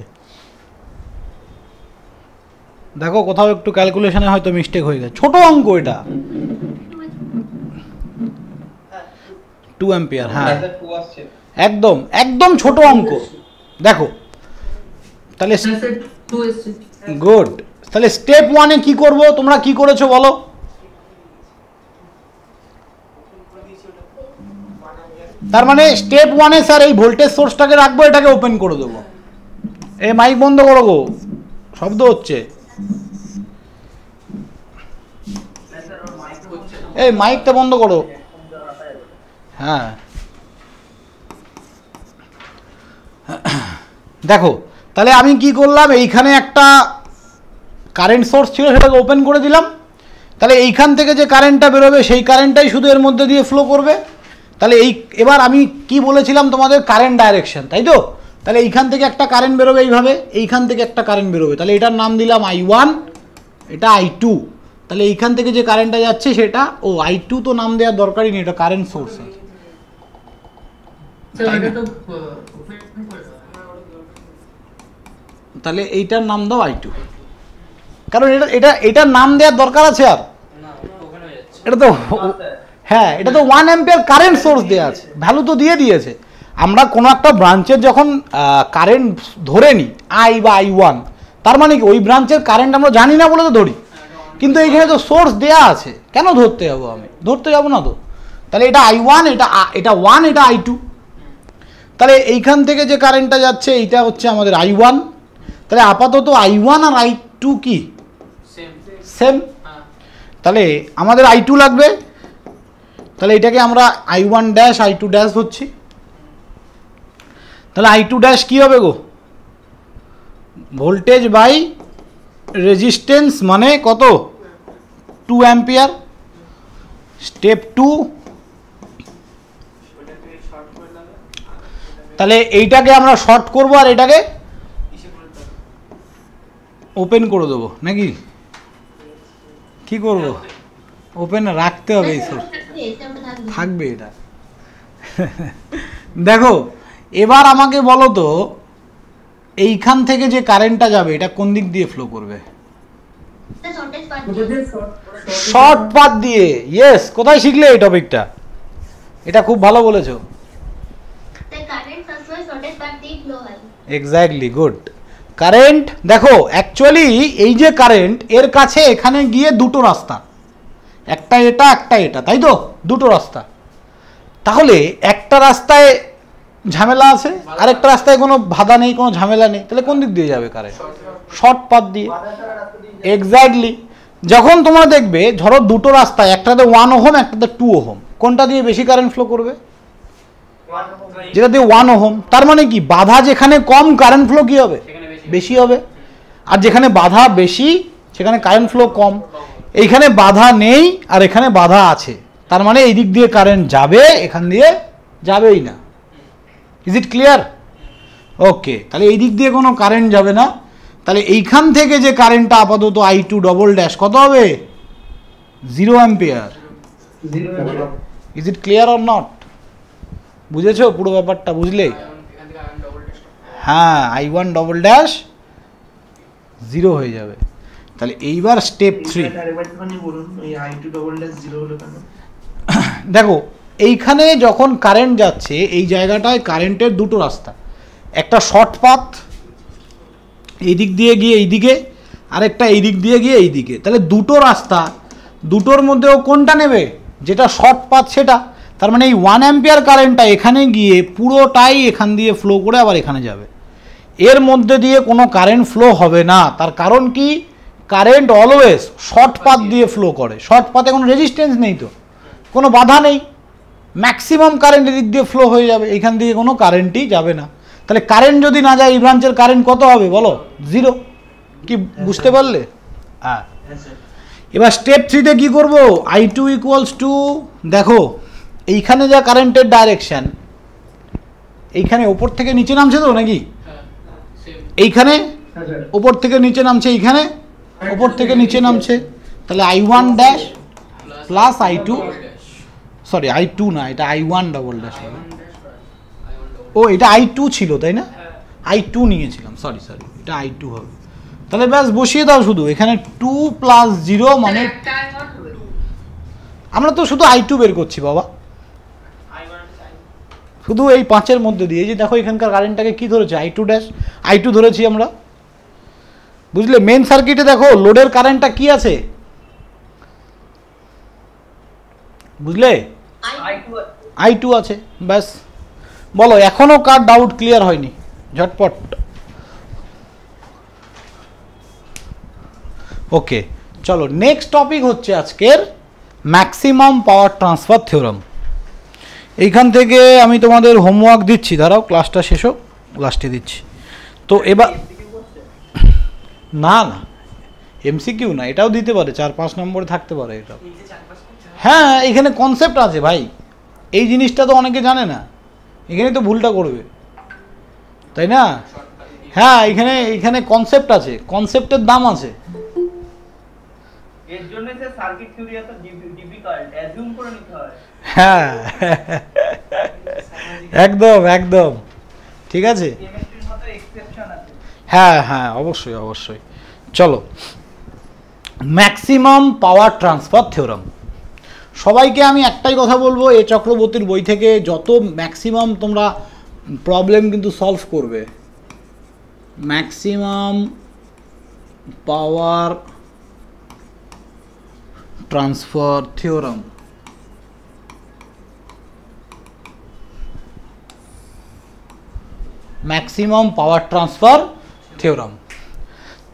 দেখো কোথাও একটু ক্যালকুলেশনে হয়তো মিস্টেক হয়ে গেছে, ছোট অঙ্ক এটা। 2 অ্যাম্পিয়ার, হ্যাঁ একদম একদম ছোট অঙ্ক। দেখো তাহলে গুড, তাহলে স্টেপ 1 এ কি করব, তোমরা কি করেছো বলো? তার মানে স্টেপ 1 এ স্যার এই ভোল্টেজ সোর্সটাকে রাখবো, এটাকে ওপেন করে দেবো। এই মাইক বন্ধ করো গো, শব্দ হচ্ছে। এই মাইকটা বন্ধ করো। হ্যাঁ দেখো তাহলে আমি কি করলাম, এইখানে একটা কারেন্ট সোর্স ছিল, সেটাকে ওপেন করে দিলাম। তাহলে এইখান থেকে যে কারেন্টটা বেরোবে সেই কারেন্টটাই শুধু এর মধ্যে দিয়ে ফ্লো করবে। তাহলে এবার আমি কি বলেছিলাম তোমাদের, কারেন্ট ডাইরেকশন, তাই তো? তাহলে এইখান থেকে একটা কারেন্ট বেরোবে এইভাবে, এইখান থেকে একটা কারেন্ট বেরোবে, তাহলে এটার নাম দিলাম I1, এটা I2। তাহলে এইখান থেকে যে কারেন্টটা যাচ্ছে সেটা, ও I2 তো নাম দেওয়ার দরকারই নেই, এটা কারেন্ট সোর্স আছে। তাহলে এইটার নাম দাও I2, কারণ এটার নাম দেওয়ার দরকার আছে আর? এটা তো হ্যাঁ, এটা তো 1 অ্যাম্পিয়ার কারেন্ট সোর্স দেওয়া আছে, ভ্যালু তো দিয়ে দিয়েছে। আমরা কোনো একটা ব্রাঞ্চের যখন কারেন্ট ধরে নিই I বা I1, তার মানে কি ওই ব্রাঞ্চের কারেন্ট আমরা জানি না বলে তো ধরি, কিন্তু এইখানে তো সোর্স দেওয়া আছে, কেন ধরতে যাবো? আমি ধরতে যাবো না তো। তাহলে এটা I1, এটা 1, এটা I2। তাহলে এইখান থেকে যে কারেন্টটা যাচ্ছে এইটা হচ্ছে আমাদের I1। তাহলে আপাতত I1 আর I2 কি সেম, তাহলে আমাদের I2 লাগবে। তাহলে এটাকে আমরা I1 ড্যাশ I2 ড্যাশ ধরছি। তাহলে I2 ড্যাশ কি হবে গো? ভোল্টেজ বাই রেজিস্ট্যান্স, মানে কত? 2 অ্যাম্পিয়ার। স্টেপ 2, তাহলে এইটাকে আমরা শর্ট করব আর এটাকে ওপেন করে দেবো নাকি? কি করব? ওপেন রাখতে হবে, এই সোর্স থাকবে এটা। দেখো এবার আমাকে বলো তো, এইখান থেকে যে কারেন্টটা যাবে এটা কোন দিক দিয়ে ফ্লো করবে? শর্ট পাথ দিয়ে। ইয়েস, কোথায় শিখলে এই টপিকটা? এটা খুব ভালো বলেছো। Exactly, good. কারেন্ট দেখো অ্যাকচুয়ালি এই যে কারেন্ট, এর কাছে এখানে গিয়ে দুটো রাস্তা, একটা এটা একটা এটা, তাই তো? দুটো রাস্তা। তাহলে একটা রাস্তায় ঝামেলা আছে, আরেকটা রাস্তায় কোনো বাধা নেই, কোনো ঝামেলা নেই, তাহলে কোন দিক দিয়ে যাবে কারেন্ট? শর্ট পাথ দিয়ে। এক্স্যাক্টলি। যখন তোমরা দেখবে ধরো দুটো রাস্তায়, একটাতে 1 ওহম একটাতে 2 ওহম, কোনটা দিয়ে বেশি কারেন্ট ফ্লো করবে? যেটা দিয়ে 1 ওহম। তার মানে কি, বাধা যেখানে কম কারেন্ট ফ্লো কি হবে? বেশি হবে। আর যেখানে বাধা বেশি সেখানে কারেন্ট ফ্লো কম। এইখানে বাধা নেই আর এখানে বাধা আছে, তার মানে এই দিক দিয়ে কারেন্ট যাবে, এখান দিয়ে যাবেই না। Is it clear? ওকে, তাহলে এই দিক দিয়ে কোনো কারেন্ট যাবে না। তাহলে এইখান থেকে যে কারেন্টটা আপাতত I2 ডবল ড্যাশ কত হবে? 0 ampere. Is it clear or not? বুঝেছো পুরো ব্যাপারটা? বুঝলে? হ্যাঁ, I1 ডবল ড্যাশ 0 হয়ে যাবে। তাহলে এইবার স্টেপ 3 দেখো, এইখানে যখন কারেন্ট যাচ্ছে এই জায়গাটায় কারেন্টের দুটো রাস্তা, একটা শর্ট পাথ এই দিক দিয়ে গিয়ে এই দিকে, আরেকটা এই দিক দিয়ে গিয়ে এই দিকে। তাহলে দুটো রাস্তা, দুটোর মধ্যেও কোনটা নেবে? যেটা শর্ট পাথ সেটা। তার মানে এই 1 অ্যাম্পিয়ার কারেন্টটা এখানে গিয়ে পুরোটাই এখান দিয়ে ফ্লো করে আবার এখানে যাবে, এর মধ্যে দিয়ে কোনো কারেন্ট ফ্লো হবে না। তার কারণ কি? কারেন্ট অলওয়েজ শর্ট পাথ দিয়ে ফ্লো করে, শর্ট পাথে কোনো রেজিস্ট্যান্স নেই তো, কোনো বাধা নেই, ম্যাক্সিমাম কারেন্ট এদিক দিয়ে ফ্লো হয়ে যাবে, এখান দিয়ে কোনো কারেন্টই যাবে না। তাহলে কারেন্ট যদি না যায় এই ব্রাঞ্চের কারেন্ট কত হবে বলো? 0। কি বুঝতে পারলে? হ্যাঁ। এবার স্টেপ 3-তে কী করবো? I2 ইকুয়ালস টু, দেখো এইখানে যা কারেন্টের ডাইরেকশান, এইখানে ওপর থেকে নিচে নামছে তো নাকি? এইখানে ওপর থেকে নিচে নামছে, এইখানে ওপর থেকে নিচে নামছে, তাহলে I1 dash plus I2, sorry I2 না, এটা I1 ডবল ড্যাশ হবে। ও এটা I2 ছিল তাই না? I2 নিয়েছিলাম, সরি এটা I2 হবে। তাহলে ব্যাস বসিয়ে দাও শুধু, এখানে 2 প্লাস 0 মানে, আমরা তো শুধু I2 বের করছি বাবা, শুধু এই 5-এর মধ্যে দিয়ে। যে দেখো এখানকার কারেন্টটাকে কি ধরেছে? I2 ড্যাশ, I2 ধরেছি আমরা, বুঝলে? মেন সার্কিটে দেখো লোডের কারেন্টটা কি আছে, বুঝলে? I2 আছে। ব্যাস বলো, এখনো কার ডাউট ক্লিয়ার হয়নি? ঝটপট। ওকে, চলো নেক্সট টপিক হচ্ছে আজকের ম্যাক্সিমাম পাওয়ার ট্রান্সফার থিওরাম। এইখান থেকে আমি তোমাদের হোমওয়ার্ক দিচ্ছি, দাঁড়াও ক্লাসটা শেষ হোক, লাস্টে দিচ্ছি। তো এবার না এমসিকিউ না, এটাও দিতে পারে, 4-5 নম্বরে থাকতে পারে এটাও। হ্যাঁ, এখানে কনসেপ্ট আছে ভাই, এই জিনিসটা তো অনেকে জানে না, এখানে তো ভুলটা করবে, তাই না? হ্যাঁ, এখানে কনসেপ্ট আছে, কনসেপ্টের দাম আছে। এর জন্য যে সার্কিট থিওরি এত ডিফিকাল্ট, অ্যাজিউম করে নিতে হয়। হ্যাঁ একদম ঠিক আছে। কেমিস্ট্রির মতো এক্সেপশন আছে। হ্যাঁ অবশ্যই। চলো, ম্যাক্সিমাম পাওয়ার ট্রান্সফার থিওরাম। সবাইকে আমি একটাই কথা বলবো, এ চক্রবর্তীর বই থেকে যত ম্যাক্সিমাম তোমরা প্রবলেম কিন্তু সলভ করবে, maximum power transfer theorem, maximum power transfer theorem.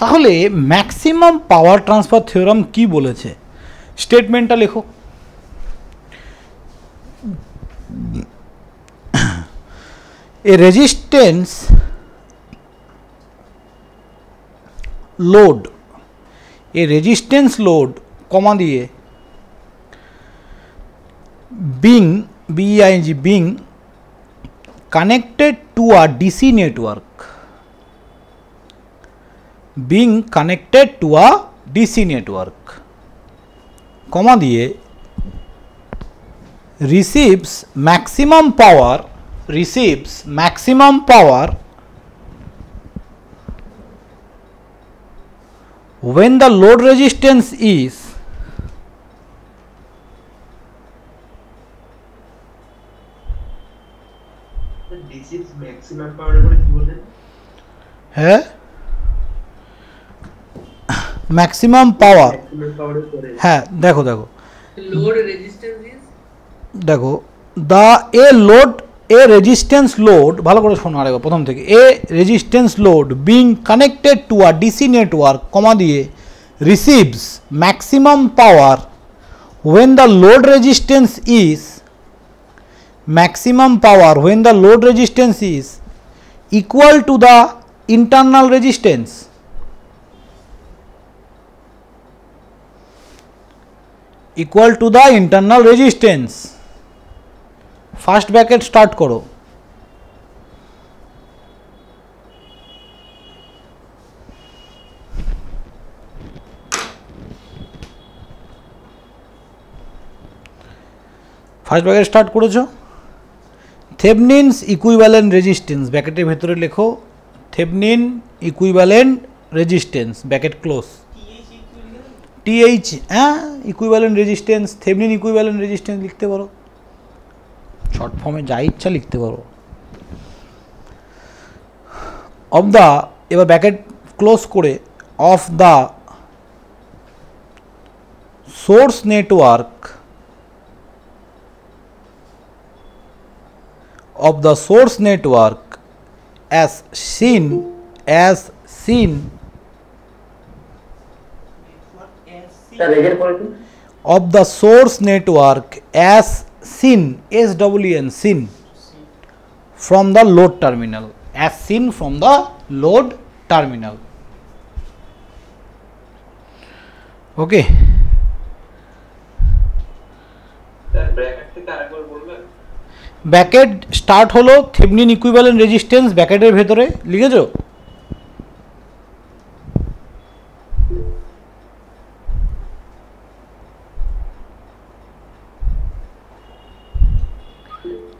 তাহলে ম্যাক্সিমাম পাওয়ার ট্রান্সফার থিওরাম কি বলেছে? স্টেটমেন্টটা লেখো। এ রেজিস্ট্যান্স লোড, এ রেজিস্ট্যান্স লোড কমা দিয়ে being connected to a DC network, being connected to a DC network, comma দিয়ে receives maximum power when the load resistance is maximum power করে কি বলেন? হ্যাঁ, maximum power, হ্যাঁ দেখো লোড রেজিস্ট্যান্স ইজ, দেখো এ resistance load, ভালো করে শোনো আরেকবার প্রথম থেকে, a resistance load being connected to a DC network comma দিয়ে receives maximum power when the load resistance is equal to the internal resistance, first bracket start করো। First bracket start করেছো। Thevenin's equivalent resistance ব্র্যাকেটের ভেতরে লেখো, Thevenin equivalent resistance bracket close, TH, হ্যাঁ equivalent resistance, Thevenin equivalent resistance লিখতে পারো, short ফর্মে যা ইচ্ছা লিখতে পারো। অফ দ্য, এবার ব্র্যাকেট ক্লোজ করে, of the source network, of the source network as seen of the source network as seen, SWN, seen from the load terminal, as seen from the load terminal. Okay. Bracket start হলো Thevenin equivalent resistance ব্যাকেটের ভেতরে লিখেছো?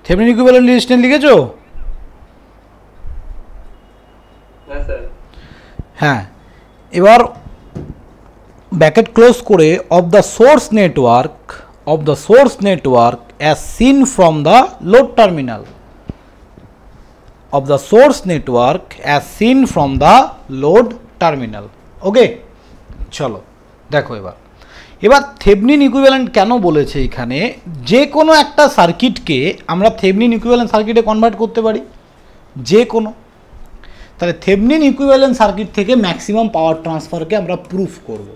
Thevenin equivalent resistance লিখেছো? হ্যাঁ, এবার bracket close করে of the source network as seen from the load terminal, of the source network as seen from the load terminal. ওকে, চলো দেখো এবার থেভনিন ইকুইভ্যালেন্ট কেন বলেছে এখানে, যে কোনো একটা সার্কিটকে আমরা থেভনিন ইকুইভ্যালেন্ট সার্কিটে কনভার্ট করতে পারি, যে কোনো। তাহলে থেভনিন ইকুইভ্যালেন্ট সার্কিট থেকে ম্যাক্সিমাম পাওয়ার ট্রান্সফারকে আমরা প্রুফ করব।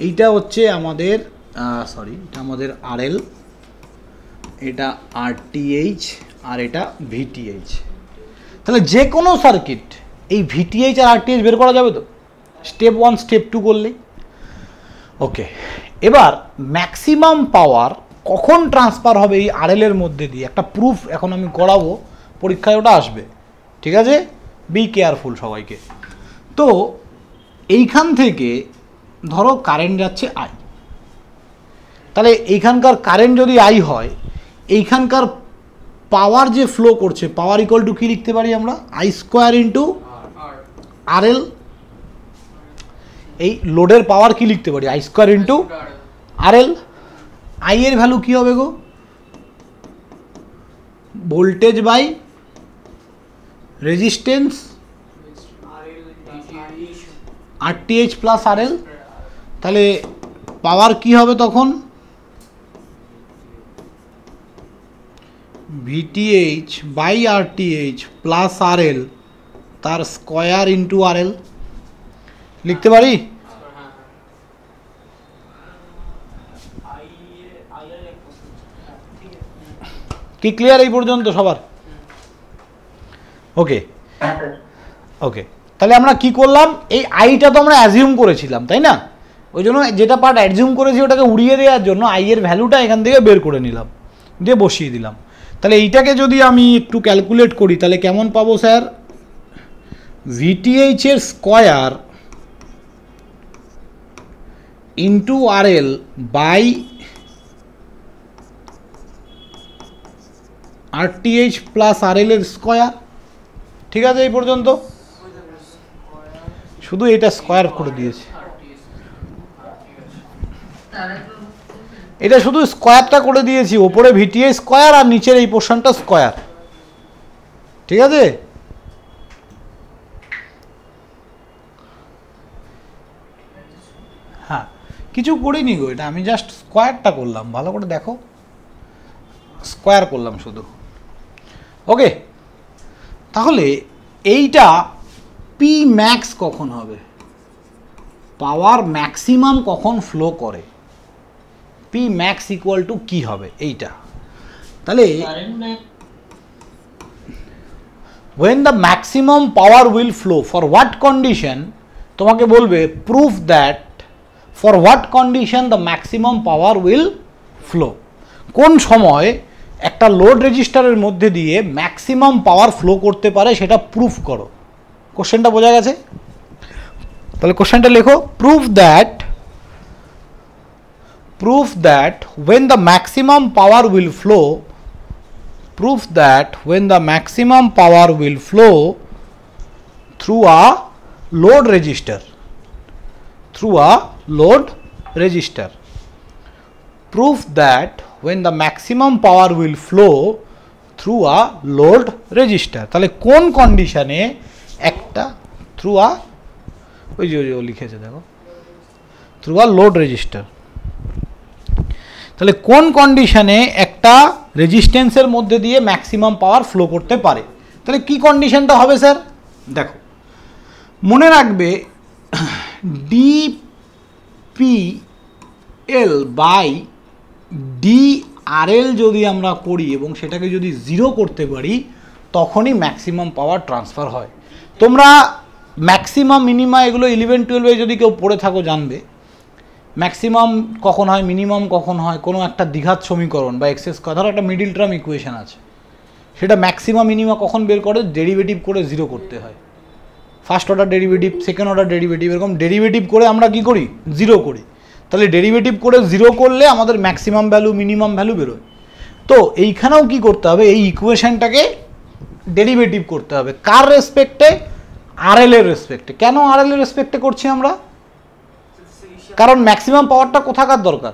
এইটা হচ্ছে আমাদের এটা আমাদের RL, এটা RTH, আর এটা VTH। তাহলে যে কোনো সার্কিট এই VTH আর RTH বের করা যাবে তো, স্টেপ 1 স্টেপ 2 করলেই। ওকে, এবার ম্যাক্সিমাম পাওয়ার কখন ট্রান্সফার হবে এই RL এর মধ্যে দিয়ে একটা প্রুফ এখন আমি করাবো, পরীক্ষায় ওটা আসবে, ঠিক আছে? বি কেয়ারফুল সবাইকে। তো এইখান থেকে ধরো কারেন্ট যাচ্ছে I, তাহলে এইখানকার কারেন্ট যদি I হয়, এইখানকার পাওয়ার যে ফ্লো করছে, পাওয়ার ইকুয়াল টু কী লিখতে পারি আমরা? I² into RL। এই লোডের পাওয়ার কি লিখতে পারি? I² into RL। I এর ভ্যালু কী হবে গো? Voltage by resistance RTH plus RL। তাহলে পাওয়ার কি হবে তখন? VTH by RTH plus RL তার স্কয়ার ইন্টু RL লিখতে পারি। কি ক্লিয়ার এই পর্যন্ত সবার? ওকে ওকে, তাহলে আমরা কি করলাম, এই আইটা তো আমরা অ্যাজিউম করেছিলাম, তাই না? ওই জন্য যেটা পার্ট অ্যাজিউম করেছি ওটাকে উড়িয়ে দেওয়ার জন্য আই এর ভ্যালুটা এখান থেকে বের করে নিলাম, দিয়ে বসিয়ে দিলাম। তাহলে এইটাকে যদি আমি একটু ক্যালকুলেট করি তাহলে কেমন পাবো স্যার? VTH এর square into RL by RTH plus RL এর স্কয়ার। ঠিক আছে এই পর্যন্ত? শুধু এটা স্কয়ার করে দিয়েছি, এটা শুধু স্কয়ারটা করে দিয়েছি, ওপরে VTH স্কয়ার আর নিচের এই পোর্শনটা স্কয়ার। ঠিক আছে? হ্যাঁ, কিছু করিনি গো, এটা আমি জাস্ট স্কয়ারটা করলাম, ভালো করে দেখো, স্কয়ার করলাম শুধু। ওকে, তাহলে এইটা পি ম্যাক্স কখন হবে, পাওয়ার ম্যাক্সিমাম কখন ফ্লো করে, পি ম্যাক্স ইকুয়াল টু কী হবে এইটা। তাহলে when the maximum power will flow for what condition, তোমাকে বলবে proof that for what condition the maximum power will flow, কোন সময় একটা লোড রেজিস্টারের মধ্যে দিয়ে ম্যাক্সিমাম পাওয়ার ফ্লো করতে পারে সেটা প্রুফ করো। কোশ্চেনটা বোঝা গেছে? তাহলে কোশ্চেনটা লেখো, proof that when the maximum power will flow, proof that when the maximum power will flow through a load resistor, proof that when the maximum power will flow through a load resistor, তাহলে কোন কন্ডিশনে একটা through a, ওই যে লিখেছে দেখো, through a load register, তাহলে কোন কন্ডিশনে একটা রেজিস্ট্যান্সের মধ্যে দিয়ে ম্যাক্সিমাম পাওয়ার ফ্লো করতে পারে। তাহলে কি কন্ডিশনটা হবে স্যার? দেখো, মনে রাখবে ডিপিএল বাই ডিআরএল যদি আমরা করি এবং সেটাকে যদি 0 করতে পারি তখনই ম্যাক্সিমাম পাওয়ার ট্রান্সফার হয়। তোমরা ম্যাক্সিমাম মিনিমা এগুলো 11-12 যদি কেউ পড়ে থাকো জানবে ম্যাক্সিমাম কখন হয়, মিনিমাম কখন হয়। কোনো একটা দ্বিঘাত সমীকরণ বা এক্সেস ধরো একটা মিডিল টার্ম ইকুয়েশন আছে, সেটা ম্যাক্সিমাম মিনিমা কখন বের করে, ডেরিভেটিভ করে 0 করতে হয়। First order derivative, second order derivative, এরকম ডেরিভেটিভ করে আমরা কি করি 0 করি। তাহলে ডেরিভেটিভ করে 0 করলে আমাদের ম্যাক্সিমাম ভ্যালু মিনিমাম ভ্যালু বেরোয়। তো এইখানেও কি করতে হবে, এই ইকুয়েশনটাকে ডেরিভেটিভ করতে হবে কার রেসপেক্টে, আরএল এর রেসপেক্টে। কেন আরএল এর রেসপেক্টে করছি আমরা, কারণ ম্যাক্সিমাম পাওয়ারটা কোথাকার দরকার,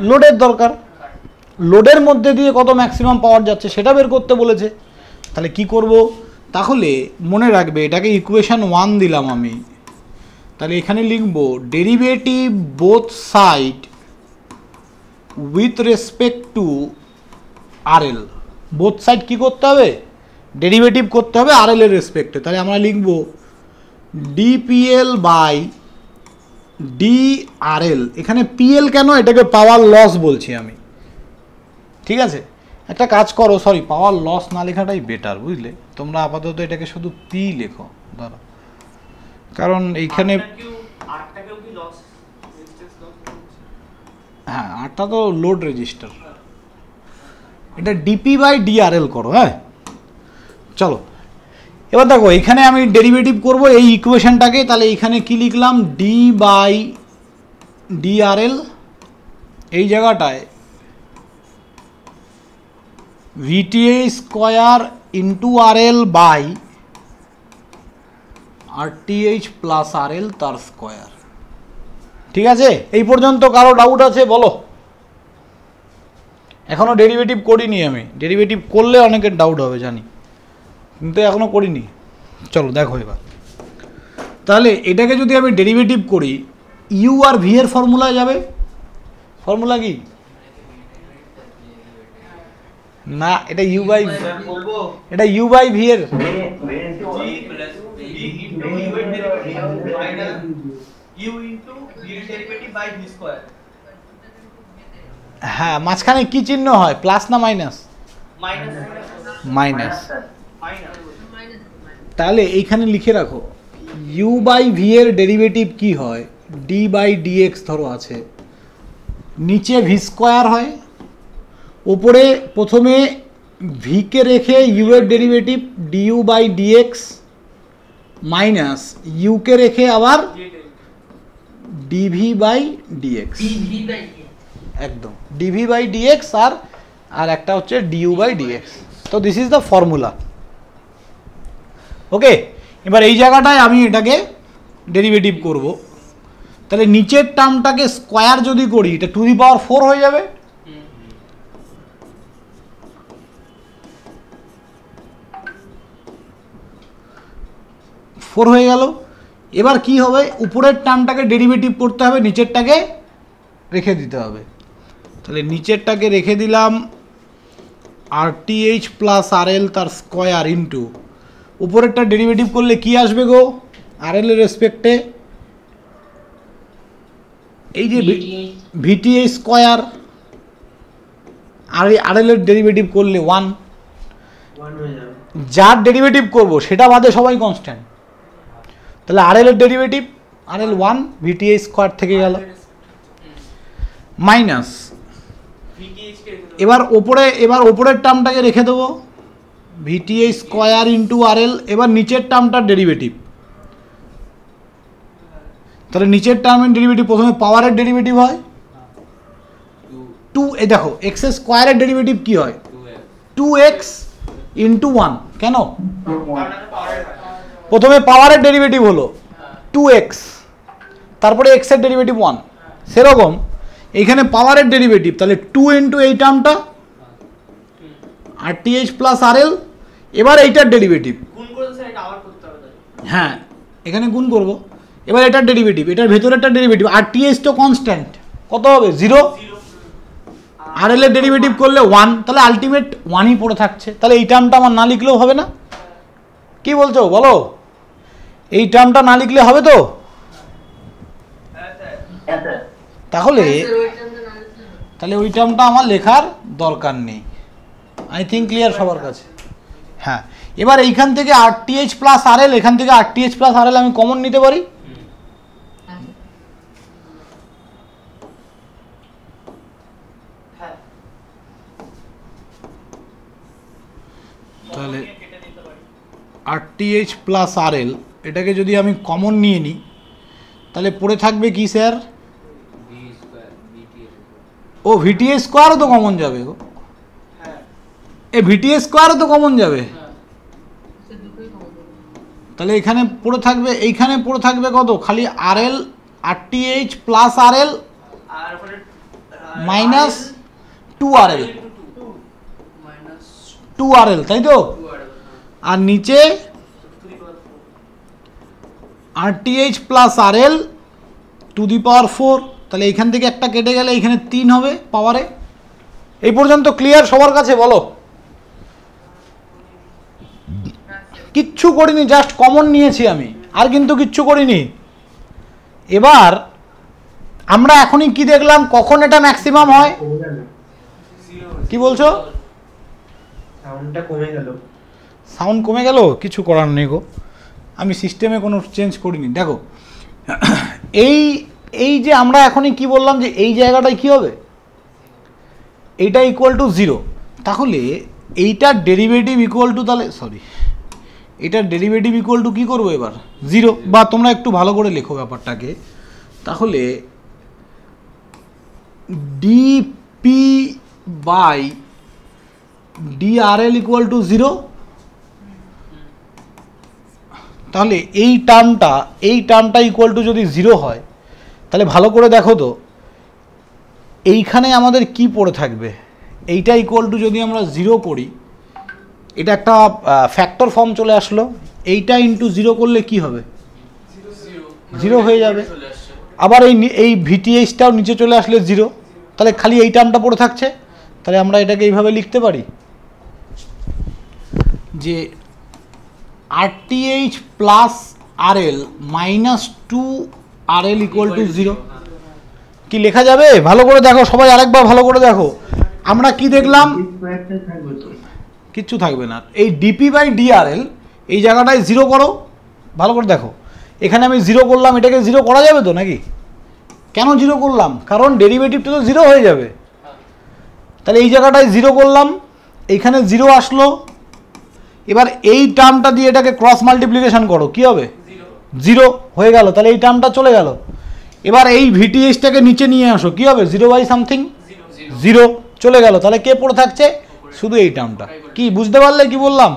লোডের দরকার। লোডের মধ্যে দিয়ে কত ম্যাক্সিমাম পাওয়ার যাচ্ছে সেটা বের করতে বলেছে। তাহলে কি করব, তাহলে মনে রাখবে এটাকে ইকুয়েশন 1 দিলাম আমি। তাহলে এখানে লিখব derivative both side with respect to RL. Both side কি করতে হবে, ডেরিভেটিভ করতে হবে আরএল এর রেসপেক্টে। তাহলে আমরা লিখব ডিপিএল বাই ডিআরএল। এখানে পিএল কেন, এটাকে পাওয়ার লস বলছি আমি, ঠিক আছে। একটা কাজ করো, সরি পাওয়ার লস না লেখাটাই বেটার, বুঝলে। তোমরা আপাতত এটাকে শুধু পি লেখো ধরো, কারণ এইখানে হ্যাঁ আরটা তো লোড রেজিস্টার, এটা ডিপি বাই ডিআরএল করো। হ্যাঁ চলো এবার দেখো এখানে আমি ডেরিভেটিভ করব এই ইকুয়েশনটাকে। তাহলে এইখানে কি লিখলাম, ডি বাই ডিআরএল, এই জায়গাটায় VTH square into RL by RTH plus RL তার স্কোয়ার। ঠিক আছে, এই পর্যন্ত কারো ডাউট আছে বলো? এখনো ডেরিভেটিভ করিনি আমি, ডেরিভেটিভ করলে অনেকের ডাউট হবে জানি, কিন্তু এখনো করিনি। চলো দেখো এবার, তাহলে এটাকে যদি আমি ডেরিভেটিভ করি ইউ আর ভি এর ফর্মুলায় যাবে। ফর্মুলা কি না, এটা ইউ বাই, এটা ইউ বাই ভি এর, হ্যাঁ মাঝখানে কি চিহ্ন হয়, প্লাস না মাইনাস? মাইনাস। তাহলে এইখানে লিখে রাখো ইউ বাই ভি এর ডেরিভেটিভ কি হয়, ডি বাই ডিএক্স ধরো আছে, নিচে ভি স্কোয়ার হয়, ওপরে প্রথমে ভিকে রেখে ইউ এর derivative du by dx minus ইউকে রেখে আবার ডিভি বাই ডিএক্স, একদম ডিভি বাই ডিএক্স, আর একটা হচ্ছে ডিইউ বাই ডিএক্স। তো this is the formula. Okay, এবার এই জায়গাটায় আমি এটাকে ডেরিভেটিভ করব। তাহলে নিচের টার্মটাকে স্কোয়ার যদি করি এটা টু দি পাওয়ার 4 হয়ে যাবে। ফোর হয়ে গেল। এবার কি হবে, উপরের টার্মটাকে ডেরিভেটিভ করতে হবে, নিচেরটাকে রেখে দিতে হবে। তাহলে নিচেরটাকে রেখে দিলাম আরটিএইচ প্লাস আরএল তার স্কোয়ার ইন্টু উপরেরটা ডেরিভেটিভ করলে কি আসবে গো, আরএল এর রেসপেক্টে এই যে ভিটিএইচ স্কোয়ার, আর আরএল এর ডেরিভেটিভ করলে 1, যার ডেরিভেটিভ করব সেটা বাদে সবাই কনস্ট্যান্ট। তাহলে আরএল এর ডেরিভেটিভ আরএল 1 ভিটিএইচ স্কোয়ার থেকে গেল মাইনাস, এবার ওপরের টার্মটাকে রেখে দেবো ভিটিএইচ স্কোয়ার ইন্টু আরএল। এবার নিচের টার্মটার ডেরিভেটিভ, তাহলে নিচের টার্মের ডেরিভেটিভ প্রথমে পাওয়ারের ডেরিভেটিভ হয় 2, এই দেখো এক্স স্কোয়ারের ডেরিভেটিভ কি হয় 2x ইন্টু 1, কেন প্রথমে পাওয়ারের ডেরিভেটিভ হলো 2x, তারপরে x এর ডেরিভেটিভ 1, সেরকম এইখানে পাওয়ারের ডেরিভেটিভ, তাহলে 2 ইন্টু এই টার্মটা আরটিএইচ প্লাস আরএল। এবার এইটার ডেরিভেটিভ হ্যাঁ এখানে গুণ করব। এবার এটার ডেরিভেটিভ, এটার ভেতরেরটা ডেরিভেটিভ, আরটিএইচ তো কনস্ট্যান্ট, কত হবে 0, আরএল এর ডেরিভেটিভ করলে 1, তাহলে আলটিমেট 1ই পড়ে থাকছে। তাহলে এই টার্মটা আমার না লিখলেও হবে না, কি বলছো বলো, এই টার্মটা না লিখলে হবে তো? তাহলে তাহলে ওই টার্মটা আমার লেখার দরকার নেই। আই থিঙ্ক ক্লিয়ার সবার কাছে? হ্যাঁ, এবার এইখান থেকে RTH প্লাস RL, এখান থেকে RTH প্লাস RL আমি কমন নিতে পারি। তাহলে RTH প্লাস RL এটাকে যদি আমি কমন নিয়ে নিই তাহলে পড়ে থাকবে কি স্যার? ও VTH স্কোয়ারও তো কমন যাবে গো, এ VTH স্কোয়ারও তো কমন যাবে। তাহলে এখানে পড়ে থাকবে, এইখানে পড়ে থাকবে কত? খালি RL RTH plus RL minus 2RL, 2RL, তাই তো? আর নিচে RTH plus RL to the power 4। তাহলে এইখান থেকে একটা কেটে গেলে এইখানে 3 হবে পাওয়ারে। এই পর্যন্ত ক্লিয়ার সবার কাছে? বলো। কিচ্ছু করিনি, জাস্ট কমন নিয়েছি আমি, আর কিন্তু কিচ্ছু করিনি। এবার আমরা এখনই কি দেখলাম, কখন এটা ম্যাক্সিমাম হয়? কি বলছো? সাউন্ডটা কমে গেল। সাউন্ড কমে গেল? কিছু করার নেই গো, আমি সিস্টেমে কোনো চেঞ্জ করিনি। দেখো এই যে আমরা এখনই কি বললাম যে এই জায়গাটায় কি হবে, এইটা ইকুয়াল টু 0। তাহলে এইটার ডেরিভেটিভ ইকুয়াল টু, তাহলে সরি, এটার ডেরিভেটিভ ইকুয়াল টু কী করবো এবার? 0। বা তোমরা একটু ভালো করে লেখো ব্যাপারটাকে। তাহলে dP by dRL equal to 0। তাহলে এই টার্মটা ইকুয়াল টু যদি 0 হয় তাহলে ভালো করে দেখো তো এইখানে আমাদের কি পড়ে থাকবে? এইটা ইকুয়াল টু যদি আমরা 0 করি, এটা একটা ফ্যাক্টর ফর্ম চলে আসলো, এইটা ইন্টু 0 করলে কি হবে? 0 হয়ে যাবে। আবার এই VTHটাও নিচে চলে আসলে 0, তাহলে খালি এই টার্মটা পড়ে থাকছে। তাহলে আমরা এটাকে এইভাবে লিখতে পারি যে RTH plus RL minus 2RL equal to 0। কি লেখা যাবে? ভালো করে দেখো সবাই, আরেকবার ভালো করে দেখো। আমরা কি দেখলাম? কিচ্ছু থাকবে না। এই ডিপি বাই ডিআরএল এই জায়গাটায় 0 করো, ভালো করে দেখো। এখানে আমি 0 করলাম, এটাকে 0 করা যাবে তো নাকি? কেন 0 করলাম? কারণ ডেরিভেটিভটা তো 0 হয়ে যাবে। তাহলে এই জায়গাটায় 0 করলাম, এইখানে 0 আসলো। এবার এই টার্মটা দিয়ে এটাকে ক্রস মাল্টিপ্লিকেশন করো, কি হবে? 0 হয়ে গেল। তাহলে এই টার্মটা চলে গেল। এবার এই VTHটাকে নিচে নিয়ে আসো, কি হবে? 0 বাই সামথিং 0 চলে গেল। তাহলে কে পড়ে থাকছে? শুধু এই টার্মটা। কি বুঝতে পারলে কি বললাম?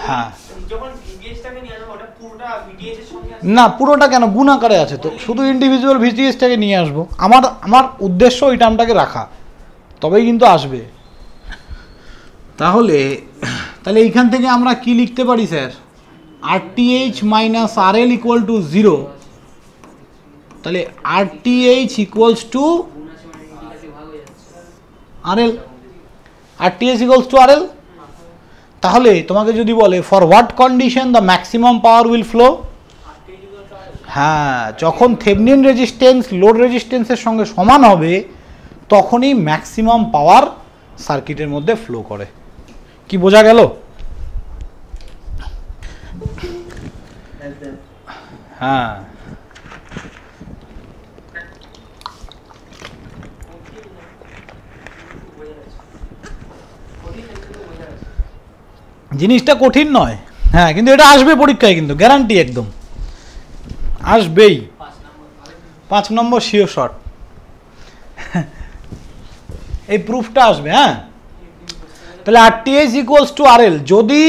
হ্যাঁ, যখন VTHটাকে নিয়ে আসবো ওটা পুরোটা VTH এর সঙ্গে না পুরোটা কেন, গুণ আকারে আছে তো, শুধু ইন্ডিভিজুয়াল VTHটাকে নিয়ে আসবো। আমার উদ্দেশ্য ওই টার্মটাকে রাখা, তবেই কিন্তু আসবে। তাহলে এইখান থেকে আমরা কি লিখতে পারি sir? RTH minus RL equal to 0। তাহলে RTH equals to RL, RTH equals to RL। তাহলে তোমাকে যদি বলে for what condition the maximum power will flow, হ্যাঁ, যখন থেভনিন রেজিস্ট্যান্স লোড রেজিস্ট্যান্সের সঙ্গে সমান হবে তখনই ম্যাক্সিমাম পাওয়ার সার্কিটের মধ্যে ফ্লো করে। কি বোঝা গেল? হ্যাঁ, জিনিসটা কঠিন নয়। হ্যাঁ, কিন্তু এটা আসবে পরীক্ষায়, কিন্তু গ্যারান্টি একদম আসবেই। 5 নম্বর শিওর শর্ট, এই প্রুফটা আসবে। হ্যাঁ, তাহলে RTH ইকুয়ালস টু RL যদি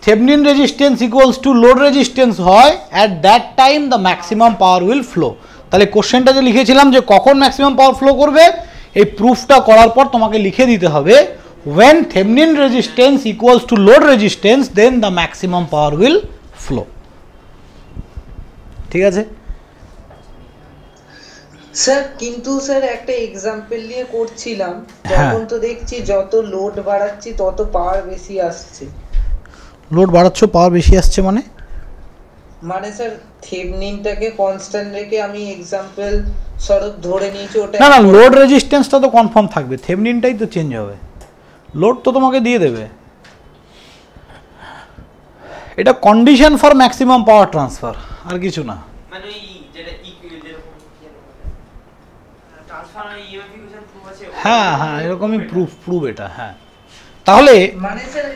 Thevenin resistance equals to load resistance হয়, at that time the maximum power will flow. তাহলে কোশ্চেনটা যে লিখেছিলাম যে কখন ম্যাক্সিমাম পাওয়ার ফ্লো করবে, এই প্রুফটা করার পর তোমাকে লিখে দিতে হবে when Thevenin resistance equals to load resistance then the maximum power will flow. ঠিক আছে স্যার? কিন্তু স্যার একটা এক্সাম্পল নিয়ে করছিলাম, তখন তো দেখছি যত লোড বাড়াচ্ছি তত পাওয়ার বেশি আসছে। লোড বাড়াচ্ছ, পাওয়ার বেশি আসছে মানে? মানে স্যার থেভনিনটাকে কনস্ট্যান্ট রেখে আমি এক্সাম্পল স্বরূপ ধরে নিয়েছি ওটা। না না, লোড রেজিস্ট্যান্সটা তো কনফার্ম থাকবে, থেভনিনটাই তো চেঞ্জ হবে, লোড তো তোমাকে দিয়ে দেবে। এটা condition for maximum power transfer, আর কিছু না। মানে ওই যেটা যেরকম ট্রান্সফার ইএমএফ ইকুয়েশন প্রুফ আছে। হ্যাঁ হ্যাঁ, এরকমই প্রুফ এটা। হ্যাঁ তাহলে মানে স্যার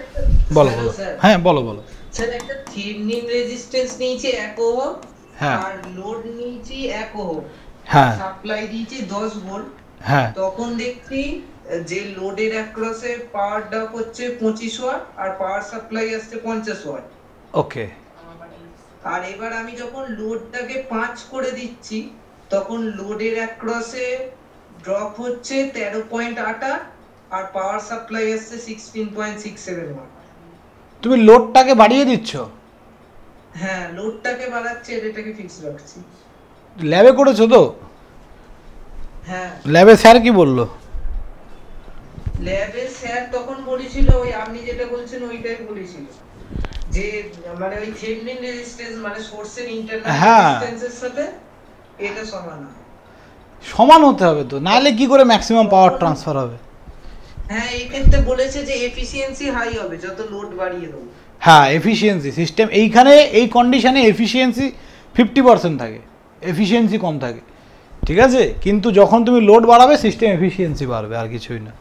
বলো বলো, হ্যাঁ বলো বলো। স্যার একটা থেভনিন রেজিস্ট্যান্স নিয়েছি 1 ওহম, হ্যাঁ আর লোড নিয়েছি 1 ওহম, হ্যাঁ সাপ্লাই দিয়েছি 10 ভোল্ট। হ্যাঁ তখন দেখছি যে লোডের অ্যাক্রসে পাওয়ার ড্রপ হচ্ছে 25 ওয়াট আর পাওয়ার সাপ্লাই আসছে 50 ওয়াট। ওকে। আর এবার আমি যখন লোডটাকে 5 করে দিচ্ছি তখন লোডের অ্যাক্রসে ড্রপ হচ্ছে 13.88 আর পাওয়ার সাপ্লাই আসছে 16.67 ওয়াট। তুমি লোডটাকে বাড়িয়ে দিচ্ছ? হ্যাঁ, লোডটাকে বাড়াচ্ছি আর এটাকে ফিক্স রাখছি। ল্যাবে করেছো তো? হ্যাঁ, ল্যাবে স্যার কি বললো? ল্যাবে স্যার তখন বলেছিল ওই আপনি যেটা বলছেন ওইটাই বলেছিল, যে মানে ওই থেভনিন রেজিস্ট্যান্স মানে সোর্সের ইন্টারনাল রেজিস্ট্যান্সের সাথে এটা সমান হয়। সমান হতে হবে তো, নাহলে কি করে ম্যাক্সিমাম পাওয়ার ট্রান্সফার হবে? হ্যাঁ, এই ক্ষেত্রে বলেছে যে এফিসিয়েন্সি হাই হবে যত লোড বাড়িয়ে দেবো। হ্যাঁ, এফিসিয়েন্সি সিস্টেম এইখানে এই কন্ডিশনে এফিসিয়েন্সি 50% থাকে, এফিসিয়েন্সি কম থাকে, ঠিক আছে? কিন্তু যখন তুমি লোড বাড়াবে সিস্টেম এফিসিয়েন্সি বাড়বে, আর কিছুই না।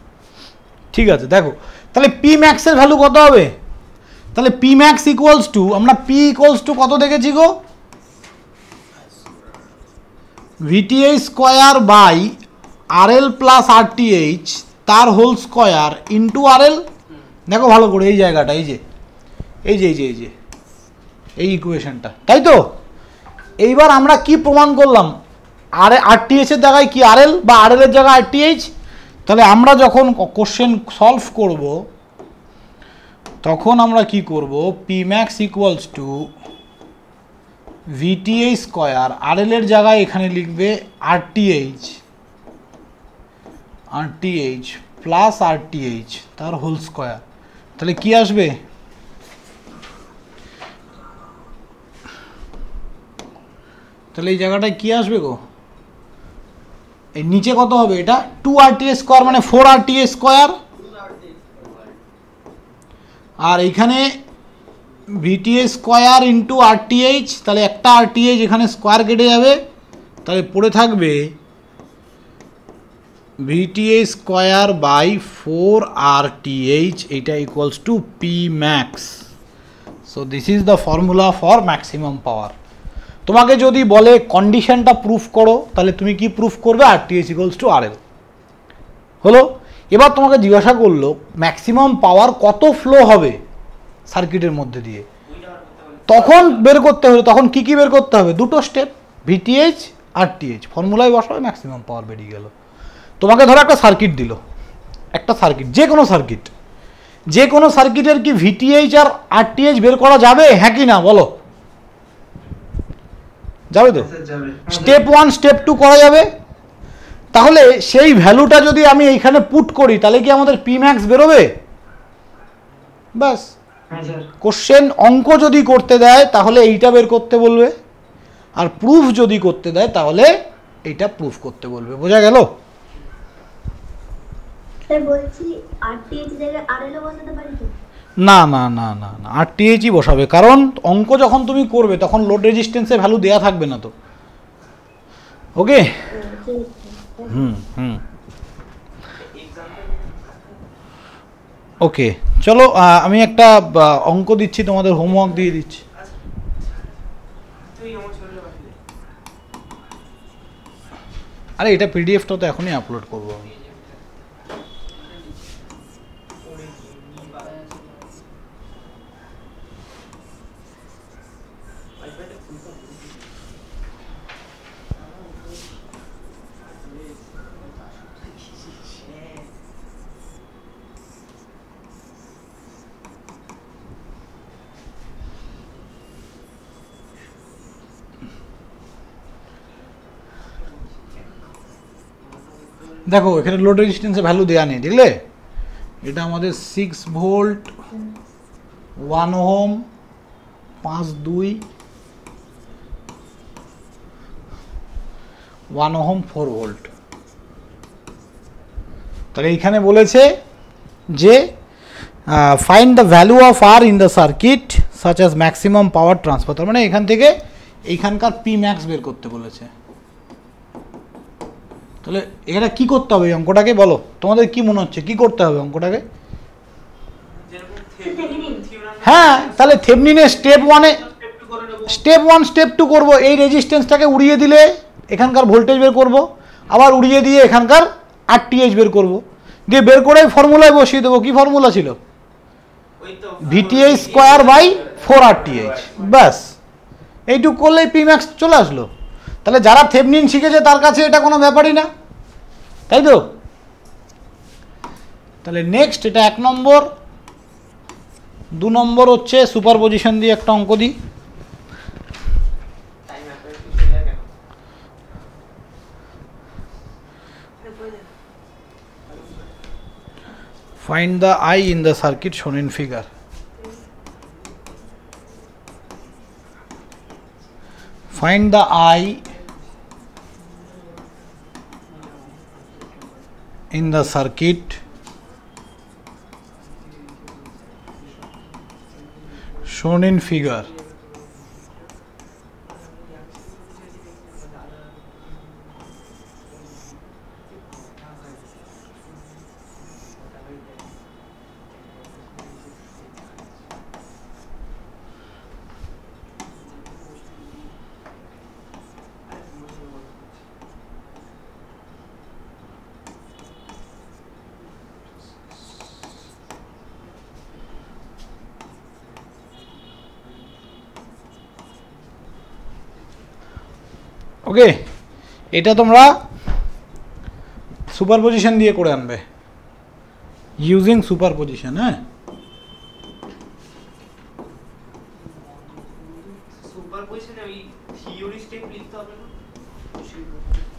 ঠিক আছে, দেখো তাহলে পি ম্যাক্সের ভ্যালু কত হবে? তাহলে পি ম্যাক্স ইকুয়ালস টু, আমরা পি ইকুয়ালস টু কত দেখেছি গো? VTH square by RL plus RTH তার হোল স্কোয়ার ইন্টু আরএল। দেখো ভালো করে এই জায়গাটা, এই যে এই যে এই যে এই যে এই ইকুয়েশনটা, তাই তো? এইবার আমরা কি প্রমাণ করলাম? আরটিএইচ এর জায়গায় কি আরএল, বা আরএল এর জায়গায় আরটিএইচ। তাহলে আমরা যখন কোশ্চেন সলভ করব তখন আমরা কি করব? P max equals two VTH square, RL এর জায়গায় এখানে লিখবে আরটিএইচ, আরটিএইচ প্লাস আরটিএইচ তার হোল স্কোয়ার। তাহলে কি আসবে? তাহলে এই জায়গাটায় কি আসবে গো? এই নিচে কত হবে? এটা 2 স্কোয়ার মানে 4 স্কোয়ার, আর এইখানে ভিটিএইচ স্কোয়ার ইন্টু আরটিএইচ। তাহলে একটা আরটিএইচ এখানে স্কোয়ার কেটে যাবে, তাহলে পড়ে থাকবে ভিটিএইচ স্কোয়ার বাই 4 এইটা equals to P max. So this is the formula for maximum পাওয়ার। তোমাকে যদি বলে কন্ডিশনটা প্রুফ করো, তাহলে তুমি কি প্রুফ করবে? আরটিএইচ ইকুয়ালস টু আরএল হলো। এবার তোমাকে জিজ্ঞাসা করলো ম্যাক্সিমাম পাওয়ার কত ফ্লো হবে সার্কিটের মধ্যে দিয়ে, তখন বের করতে হলে তখন কি কি বের করতে হবে? দুটো স্টেপ, ভিটিএইচ আরটিএইচ, ফর্মুলায় বসাবে, ম্যাক্সিমাম পাওয়ার বেরিয়ে গেল। তোমাকে ধরো একটা সার্কিট দিল, একটা সার্কিট, যে কোনো সার্কিট, যে কোনো সার্কিটের কি ভিটিএইচ আর আরটিএইচ বের করা যাবে? হ্যাঁ কি না বলো? যাবে তো? স্টেপ 1 স্টেপ 2 করা যাবে। তাহলে সেই ভ্যালুটা যদি আমি এইখানে পুট করি তাহলে কি আমাদের পি ম্যাক্স বেরোবে? ব্যাস। কোশ্চেন অঙ্ক যদি করতে দেয় তাহলে এইটা বের করতে বলবে, আর প্রুফ যদি করতে দেয় তাহলে এইটা প্রুফ করতে বলবে। বোঝা গেল? স্যার বলছি আরটিএইচ জায়গায় আরএল বসাতে পারি তো? না না না না না, আরটিএইচই বসাবে, কারণ অঙ্ক যখন তুমি করবে তখন লোড রেজিস্ট্যান্সের ভ্যালু দেয়া থাকবে না তো। ওকে, হুম হুম, ওকে চলো আমি একটা অঙ্ক দিচ্ছি, তোমাদের হোমওয়ার্ক দিয়ে দিচ্ছি। আরে এটা পিডিএফটা তো এখনই আপলোড করবো আমি। দেখো এখানে লোড রেজিস্ট্যান্সের ভ্যালু দেওয়া নেই, দেখলে? এটা আমাদের 6 ভোল্ট 1 ওহম 5 2 1 ওহম 4 ভোল্ট। তাহলে এইখানে বলেছে যে find the value of R in the circuit such as maximum power transfer. তার মানে এখান থেকে এইখানকার পি ম্যাক্স বের করতে বলেছে। তাহলে এটা কি করতে হবে অঙ্কটাকে বলো, তোমাদের কি মনে হচ্ছে কি করতে হবে অঙ্কটাকে? যেরকম থেভেনিন। থিওরাম হ্যাঁ, তাহলে থেভনিনের স্টেপ 1-এ স্টেপ 2 করে নেব। স্টেপ 1 স্টেপ 2 করবো। এই রেজিস্ট্যান্সটাকে উড়িয়ে দিলে এখানকার ভোল্টেজ বের করব, আবার উড়িয়ে দিয়ে এখানকার আরটিএইচ বের করব, দিয়ে বের করে ফর্মুলায় বসিয়ে দেবো। কি ফর্মুলা ছিল? ওই তো ভিটিএইচ স্কোয়ার বাই 4 আরটিএইচ। ব্যাস এইটুকু করলেই পি ম্যাক্স চলে আসলো। তাহলে যারা থেভনিন শিখেছে তার কাছে এটা কোনো ব্যাপারই না, তাই তো? তাহলে নেক্সট এটা 1 নম্বর। 2 নম্বর হচ্ছে সুপারপজিশন দিয়ে একটা অঙ্ক দিই। টাইম এত একটু সোজা কেন? Find the I in the circuit shown in figure. Find the I in the circuit shown in figure. ওকে, এটা তোমরা সুপারপজিশন দিয়ে করে আনবে, ইউজিং সুপারপজিশন। হ্যাঁ, সুপারপজিশনে ওই থিওরি স্টেপ লিখতে হবে না?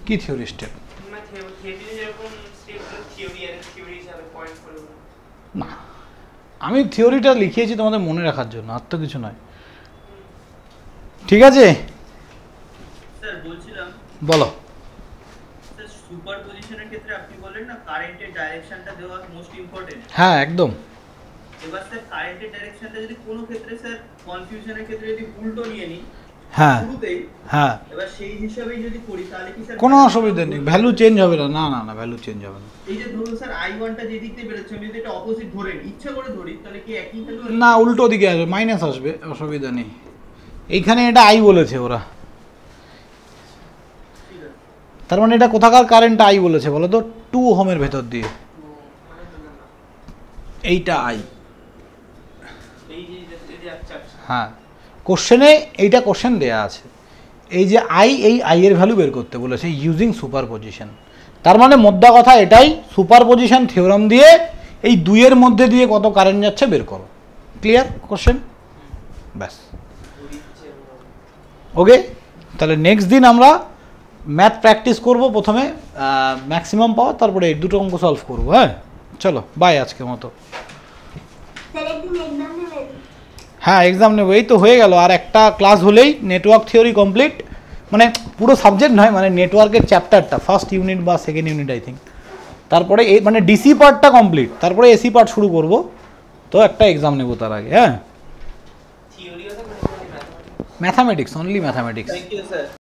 কি থিওরি স্টেপ? না থিওরি যেরকম স্টেপ থিওরি আর থিওরি হিসাবে পয়েন্ট করে দেবো। না, আমি থিওরিটা লিখিয়েছি তোমাদের মনে রাখার জন্য, আর তো কিছু নয়। ঠিক আছে, স্যার বলছিলাম বলো। স্যার সুপারপজিশনের ক্ষেত্রে আপনি বললেন না কারেন্টের ডাইরেকশনটা দেওয়া মোস্ট ইম্পর্টেন্ট। হ্যাঁ একদম। এবার স্যার কারেন্টের ডাইরেকশনটা যদি কোনো ক্ষেত্রে স্যার কনফিউশনের ক্ষেত্রে যদি উল্টো নিয়ে নিই হ্যাঁ শুরুতেই, হ্যাঁ, এবার সেই হিসাবেই যদি করি তাহলে কি স্যার কোনো অসুবিধা নেই, ভ্যালু চেঞ্জ হবে না। না না না, ভ্যালু চেঞ্জ হবে না। এই যে ধরুন স্যার I1টা যে দিক দিয়ে বেরোচ্ছে আমি যদি এটা অপোজিট ধরে নিই, ইচ্ছা করে ধরি, তাহলে কি একই ভ্যালু? না, উল্টো দিকে আসবে, মাইনাস আসবে, অসুবিধা নেই। এইখানে এটা আই বলেছে ওরা, ঠিক আছে। তার মানে এটা কোথাকার কারেন্ট আই বলেছে বলো তো? 2 ওহমের ভেতর দিয়ে। এইটা আই। এই যে আচ্ছা আচ্ছা হ্যাঁ, কোশ্চেনে এইটা কোশ্চেন দেয়া আছে, এই যে আই, এই আই এর ভ্যালু বের করতে বলেছে ইউজিং সুপারপজিশন। তার মানে মোদ্দা কথা এটাই, সুপারপজিশন থিওরাম দিয়ে এই দুইয়ের মধ্যে দিয়ে কত কারেন্ট যাচ্ছে বের করো। Clear question? ব্যাস, ওকে। তাহলে নেক্সট দিন আমরা ম্যাথ প্র্যাকটিস করব, প্রথমে ম্যাক্সিমাম পাওয়ার, তারপরে এই দুটো অঙ্ক সলভ করবো। হ্যাঁ চলো, বাই আজকের মতো। স্যার একদিন এক্সাম নেবেন? হ্যাঁ এক্সাম নেবো, এই তো হয়ে গেল। আর একটা ক্লাস হলেই নেটওয়ার্ক থিওরি কমপ্লিট, মানে পুরো সাবজেক্ট নয়, মানে নেটওয়ার্কের চ্যাপ্টারটা ফার্স্ট ইউনিট বা সেকেন্ড ইউনিট আই থিঙ্ক। তারপরে এই মানে ডিসি পার্টটা কমপ্লিট, তারপরে এসি পার্ট শুরু করব। তো একটা এক্সাম নেবো তার আগে। হ্যাঁ, থিওরি আছে mathematics, only mathematics. Thank you sir.